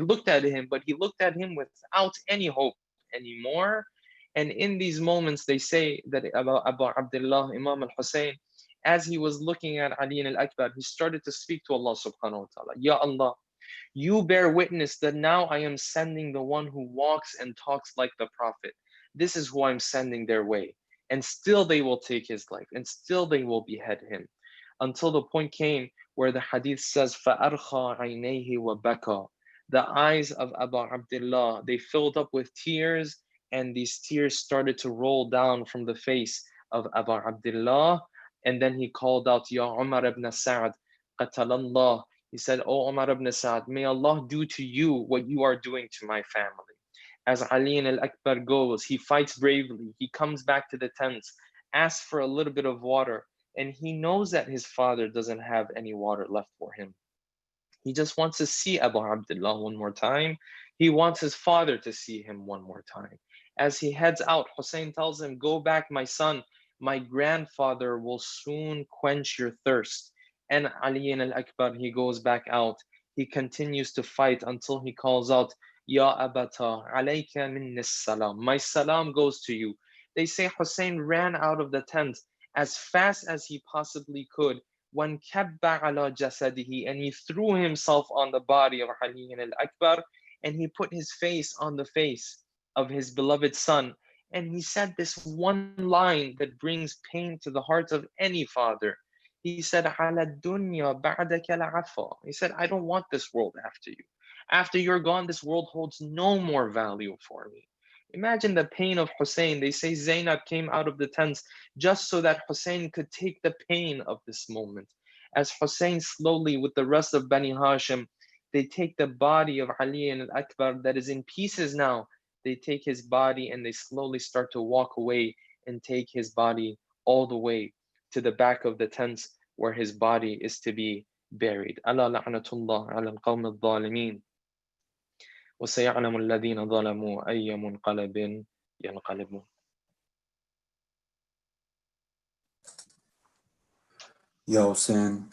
looked at him, but he looked at him without any hope anymore. And in these moments, they say that Abu Abdullah, Imam al-Hussein, as he was looking at Ali al-Akbar, he started to speak to Allah subhanahu wa ta'ala. Ya Allah, you bear witness that now I am sending the one who walks and talks like the Prophet. This is who I'm sending their way. And still they will take his life, and still they will behead him. Until the point came where the hadith says, فَأَرْخَى عَيْنَيْهِ وَبَكَى. The eyes of Abu Abdullah, they filled up with tears, and these tears started to roll down from the face of Abu Abdullah. And then he called out, Ya Umar ibn Sa'd, qatalallah. He said, O Umar ibn Sa'd, may Allah do to you what you are doing to my family. As Ali al-Akbar goes, he fights bravely. He comes back to the tents, asks for a little bit of water, and he knows that his father doesn't have any water left for him. He just wants to see Abu Abdullah one more time. He wants his father to see him one more time. As he heads out, Hussein tells him, go back, my son. My grandfather will soon quench your thirst. And Ali al-Akbar, he goes back out. He continues to fight until he calls out, Ya Abata, alayka minni salam. My salam goes to you. They say Hussein ran out of the tent as fast as he possibly could. When kabba ala jasadihi, and he threw himself on the body of Ali al-Akbar, and he put his face on the face of his beloved son. And he said this one line that brings pain to the heart of any father. He said, Ala dunya ba'daka la'afa. He said, I don't want this world after you. After you're gone, this world holds no more value for me. Imagine the pain of Hussein. They say Zainab came out of the tents just so that Hussein could take the pain of this moment. As Hussein slowly, with the rest of Bani Hashim, they take the body of Ali al-Akbar that is in pieces now. They take his body and they slowly start to walk away and take his body all the way to the back of the tents where his body is to be buried. Ala la'natullah ala al-qawm al-zalimin. وَسَيَعْلَمُ الَّذِينَ ظَلَمُوا أَيَّ مُنْقَلَبٍ يَنْقَلِبُونَ. Ya Hussein,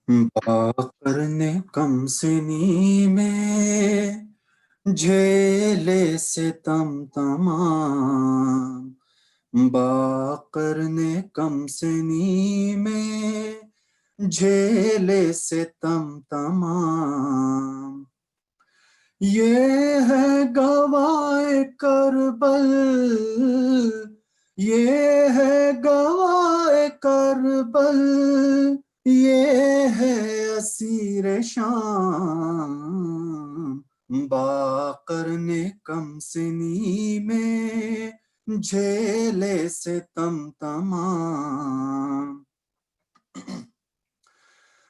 बाकर ने कम सिनी में झेले सितम तमाम, बाकर ने कम सिनी में झेले सितम तमाम। ये है गवाए करबल, ये है गवाए करबल, ये है असीर शाम, बाकर ने कम सिनी में झेले सितम तमाम।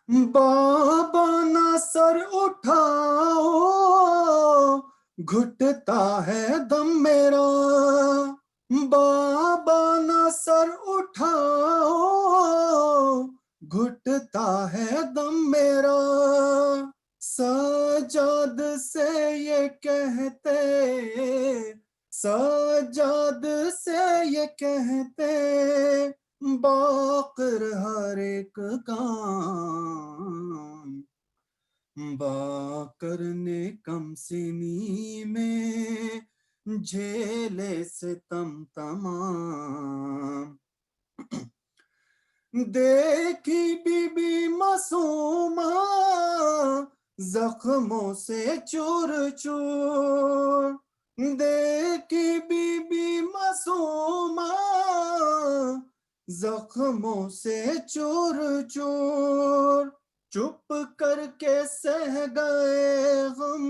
बाबा ना सर उठाओ, घुटता है दम मेरा, बाबा ना सर उठाओ, घुटता है दम मेरा। सजाद से ये कहते, सजाद से ये कहते, बाकर हर एक काम, बाकर ने कम सिनी में झेले सितम तमाम। देखी बीबी मासूमा जख्मों से चूर चूर, देखी बीबी मासूमा जख्मों से चूर चूर, चुप करके सह गए गम,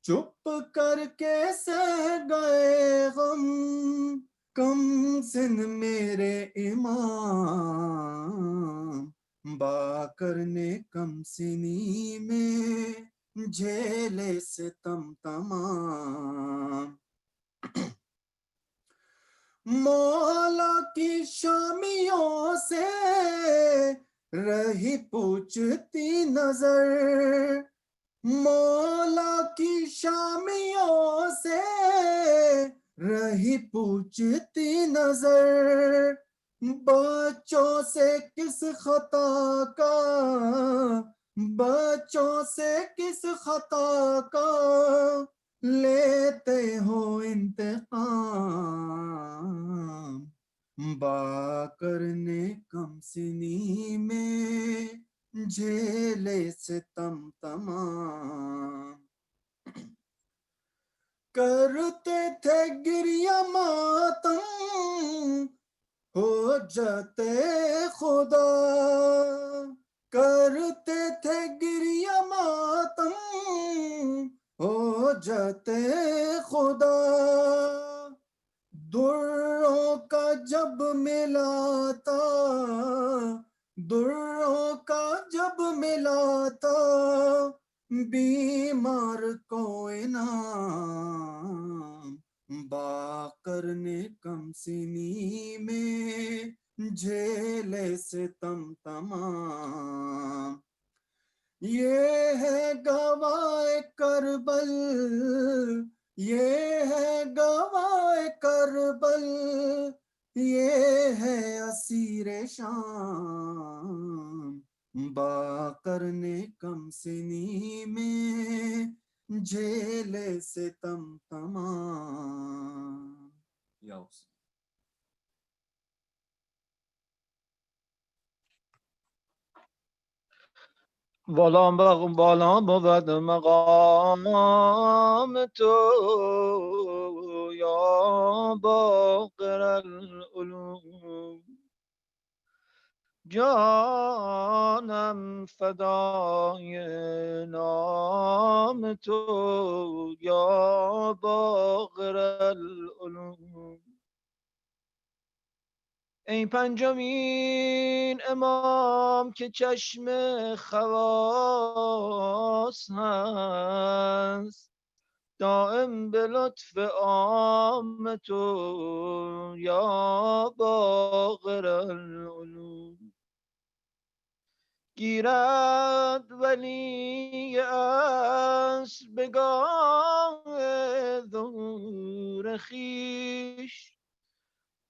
चुप करके सह गए गम, कम सिन मेरे इमाम, बाकर ने कम सिनी में झेले सितम तमाम। मौला की शामियों से रही पूछती नजर, मौला की शामियों से रही पूछती नजर, बच्चों से किस खता का, बच्चों से किस खता का लेते हो इंतकाम, बाकर ने कम सिनी में झेले सितम तमाम। करते थे गिरिया मातम, हो जाते खुदा, करते थे गिरिया मातम, हो जाते खुदा। दुर्रों का जब मिलाता, दुर्रों का जब मिलाता, बीमार को इनाम, बाकर ने कम सिनी में झेले सितम तमाम। ये है गवाए करबल, ये है गवाए करबल, ये है असीर शाम, बाकर ने कम सिनी में झेले सितम तमाम। بالا بالا بود مقام تو یا باقر العلوم، جانم فدای نام تو یا باقر العلوم. ای پنجمین امام که چشم خواص هست، دائم به لطف عام تو یا باقر العلوم. گیرد ولی اصل به گاه ظهور خویش،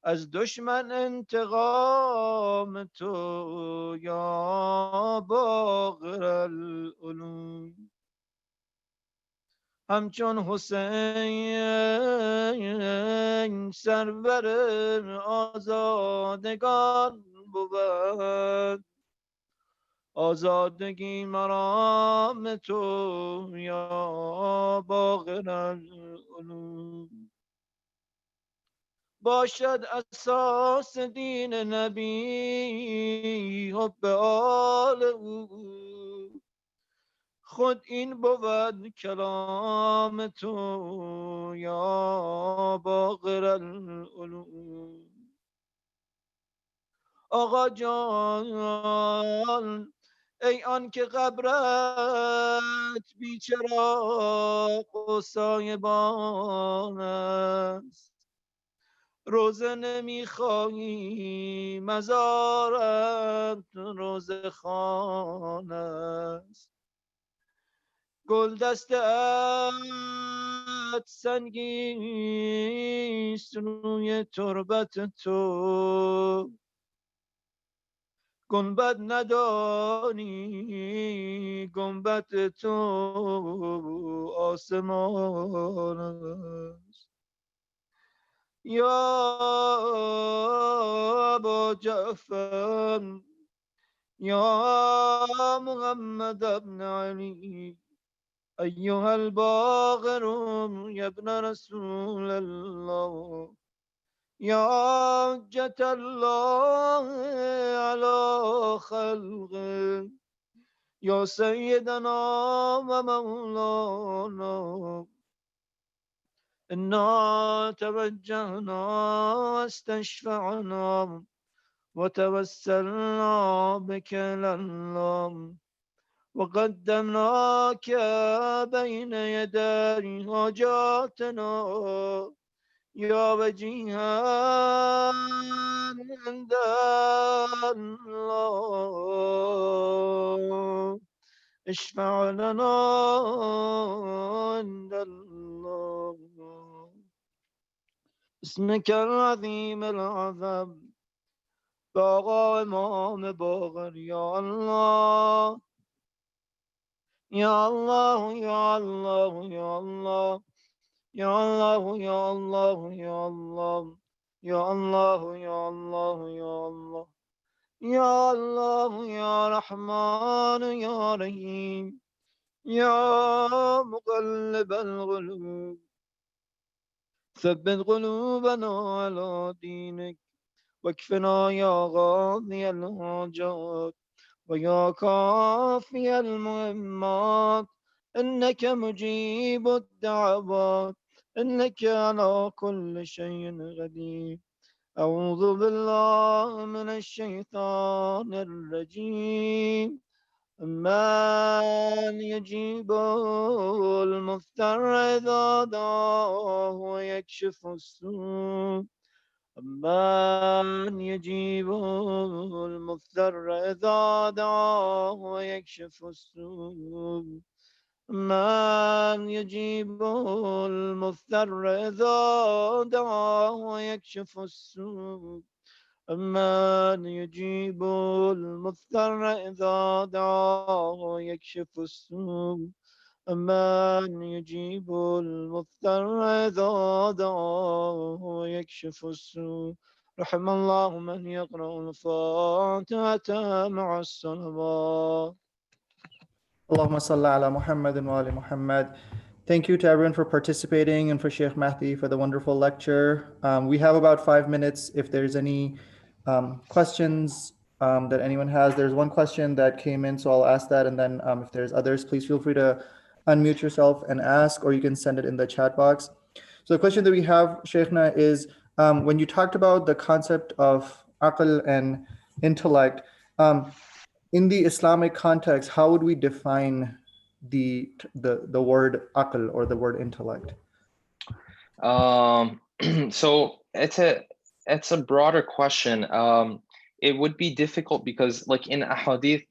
از دشمن انتقام تو یا باقر العلوم. همچون حسین سرور آزادگان بود، آزادگی مرام تو یا باقر العلوم. باشد اساس دین نبی حب آل او، خود این بود کلام تو یا باقر العلوم. آقا جان ای آن که قبرت بی چراغ و سایبان است، روزه نمیخواهی مزارت روزه خانه است. گل دسته‌ات سنگیست روی تربت تو، گنبد ندانی گنبد تو آسمان است. یا ابا جعفر یا محمد ابن علی، أيها الباغر يا ابن رسول الله، يا حجة الله على خلقه، يا سيدنا ومولانا، إنا توجهنا واستشفعنا وتوسلنا بك إلى الله، وقدمناك بين يدي حاجاتنا يا وجيها عند الله، اشفع لنا عند الله. اسمك العظيم العظم باقا امام باقر يا الله يا الله يا الله يا الله يا الله يا الله يا الله يا الله يا الله يا الله يا الله يا رحمن يا رحيم يا مقلب القلوب ثبت قلوبنا على دينك، واكفنا يا قاضي الحاجات ويا كافي المهمات، إنك مجيب الدعوات إنك على كل شيء قدير. أعوذ بالله من الشيطان الرجيم. من يجيب المضطر إذا دعاه ويكشف السوء، من يجيب المضطر إذا دعاه ويكشف السوء، من يجيب المضطر إذا دعاه ويكشف السوء، من يجيب المضطر إذا دعاه ويكشف السوء، من يجيب المضطر إذا دعاه ويكشف السوء. رحم الله من يقرأ الفاتحة مع الصلوات. Allahumma salli ala Muhammad wa ali Muhammad. Thank you to everyone for participating and for Sheikh Mahdi for the wonderful lecture. We have about 5 minutes. If there's any questions that anyone has, there's one question that came in, so I'll ask that. And then if there's others, please feel free to unmute yourself and ask, or you can send it in the chat box. So the question that we have, Sheikhna, is when you talked about the concept of aql and intellect, in the Islamic context, how would we define the word aql or the word intellect? So it's a broader question. It would be difficult because, like in ahadith,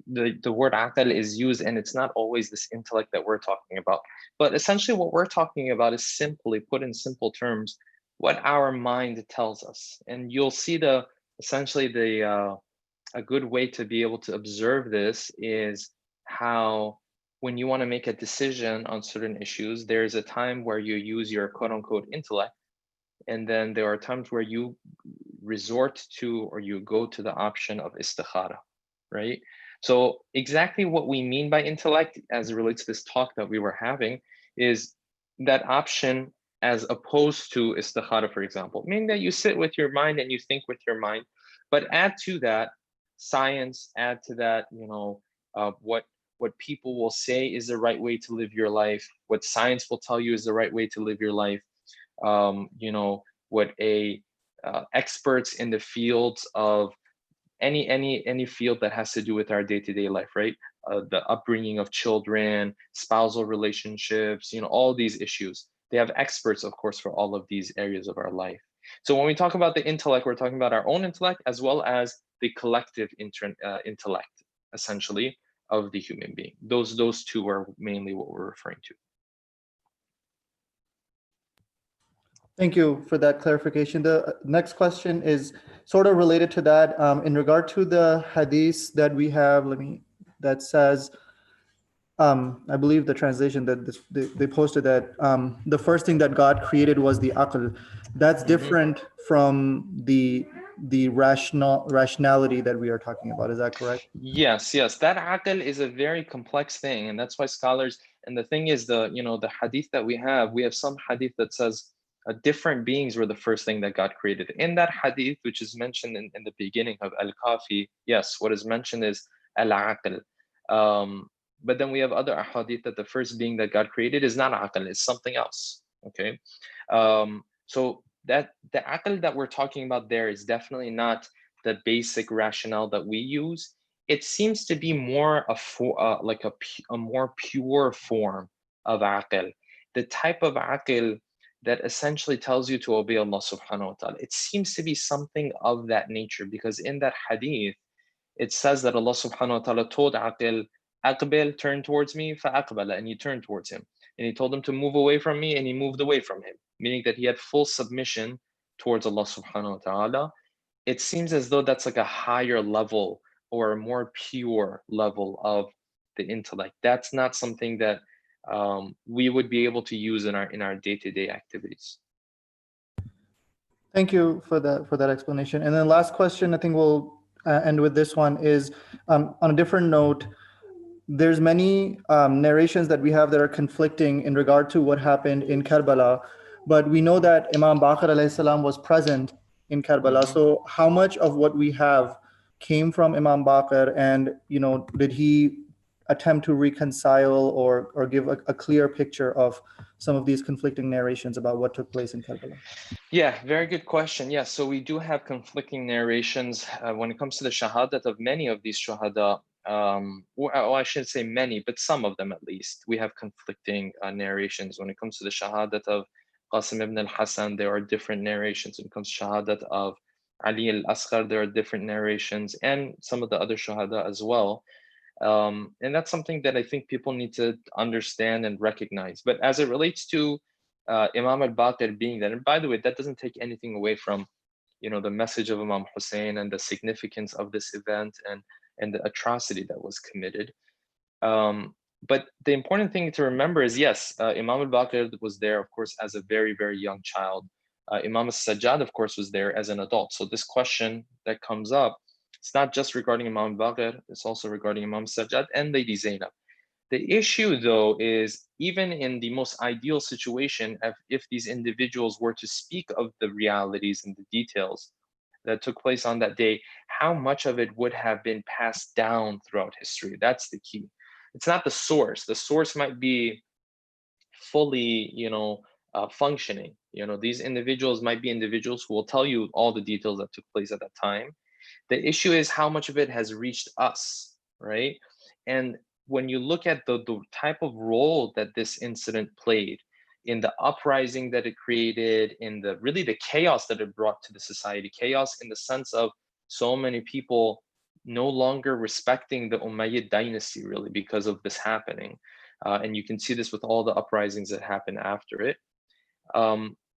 the word aql is used, and it's not always this intellect that we're talking about. But essentially, what we're talking about is simply, put in simple terms, what our mind tells us. And you'll see essentially a good way to be able to observe this is how when you want to make a decision on certain issues, there's a time where you use your quote unquote intellect. And then there are times where you resort to or you go to the option of istikhara, right? So exactly what we mean by intellect as it relates to this talk that we were having is that option as opposed to istikhara, for example, meaning that you sit with your mind and you think with your mind, but add to that science, add to that, what people will say is the right way to live your life, what science will tell you is the right way to live your life, what experts in the fields of any field that has to do with our day-to-day life, right? The upbringing of children, spousal relationships, all these issues. They have experts, of course, for all of these areas of our life. So when we talk about the intellect, we're talking about our own intellect as well as the collective intellect, essentially, of the human being. Those two are mainly what we're referring to. Thank you for that clarification. The next question is sort of related to that. In regard to the hadith that we have, that says, I believe the translation that they posted that the first thing that God created was the aql. That's different from the rationality that we are talking about. Is that correct? Yes. That aql is a very complex thing, and that's why scholars. And the thing is, the hadith that we have some hadith that says different beings were the first thing that God created. In that hadith, which is mentioned in the beginning of Al-Kafi, yes, what is mentioned is Al-Aql. But then we have other ahadith that the first being that God created is not aql, it's something else. Okay. So that the aql that we're talking about there is definitely not the basic rationale that we use. It seems to be more a more pure form of aql, the type of aql that essentially tells you to obey Allah subhanahu wa ta'ala. It seems to be something of that nature, because in that hadith, it says that Allah subhanahu wa ta'ala told aql, aqbil, turn towards me, fa'aqbala, and he turned towards him. And he told him to move away from me, and he moved away from him, meaning that he had full submission towards Allah subhanahu wa ta'ala. It seems as though that's like a higher level or a more pure level of the intellect. That's not something that we would be able to use in our day-to-day activities. Thank you for that explanation. And then last question, I think we'll end with this one, is on a different note. There's many narrations that we have that are conflicting in regard to what happened in Karbala, but we know that Imam Baqir alayhi salam was present in Karbala. So how much of what we have came from Imam Baqir, and did he attempt to reconcile or give a clear picture of some of these conflicting narrations about what took place in Karbala? Yeah, very good question. Yeah, so we do have conflicting narrations when it comes to the shahadat of many of these shuhada. I shouldn't say many, but some of them at least. We have conflicting narrations. When it comes to the shahadat of Qasim ibn al-Hasan, there are different narrations. When it comes to shahadat of Ali al-Asghar, there are different narrations, and some of the other shuhada as well. And that's something that I think people need to understand and recognize. But as it relates to Imam al-Baqir being there, and by the way, that doesn't take anything away from the message of Imam Hussein and the significance of this event and the atrocity that was committed. But the important thing to remember is, yes, Imam al-Baqir was there, of course, as a very, very young child. Imam al-Sajjad, of course, was there as an adult. So this question that comes up, it's not just regarding Imam al-Baqir, it's also regarding Imam al-Sajjad and Lady Zainab. The issue, though, is even in the most ideal situation, if these individuals were to speak of the realities and the details that took place on that day, how much of it would have been passed down throughout history? That's the key. It's not the source. The source might be fully, functioning. These individuals might be individuals who will tell you all the details that took place at that time. The issue is how much of it has reached us, right? And when you look at the type of role that this incident played in the uprising that it created, in the chaos that it brought to the society, chaos in the sense of so many people no longer respecting the Umayyad dynasty, really, because of this happening. And you can see this with all the uprisings that happened after it.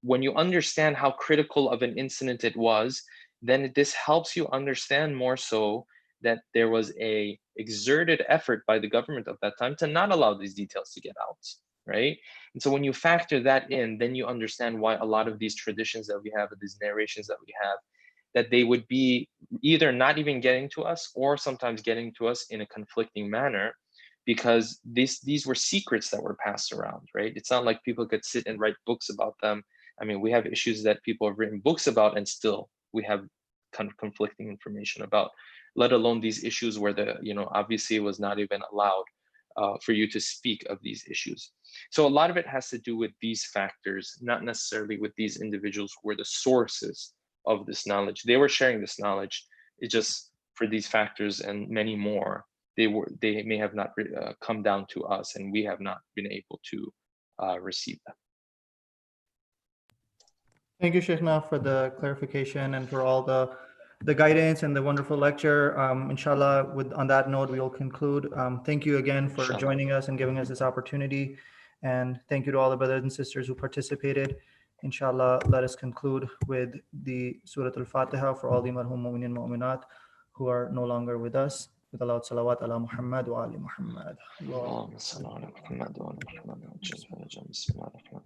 when you understand how critical of an incident it was, then this helps you understand more so that there was a exerted effort by the government of that time to not allow these details to get out, right? And so when you factor that in, then you understand why a lot of these traditions that we have, these narrations that we have, that they would be either not even getting to us or sometimes getting to us in a conflicting manner, because these were secrets that were passed around, right? It's not like people could sit and write books about them. I mean, we have issues that people have written books about and still we have kind of conflicting information about, let alone these issues where obviously it was not even allowed for you to speak of these issues. So a lot of it has to do with these factors, not necessarily with these individuals who were the sources of this knowledge. They were sharing this knowledge. It just, for these factors and many more, they may have not come down to us, and we have not been able to receive them. Thank you, Shaykh, for the clarification and for all the guidance and the wonderful lecture. Inshallah, on that note, we will conclude. Thank you again for Inshallah. joining us and giving us this opportunity. And thank you to all the brothers and sisters who participated. Inshallah, let us conclude with the Surah Al-Fatiha for all the marhum mu'minin and mu'minat who are no longer with us. With Allah salawat ala Muhammad wa ali Muhammad. Allahumma salli ala Muhammad wa ala Muhammad. Bismillahir Rahmanir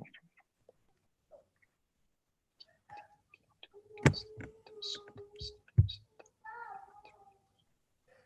Rahim.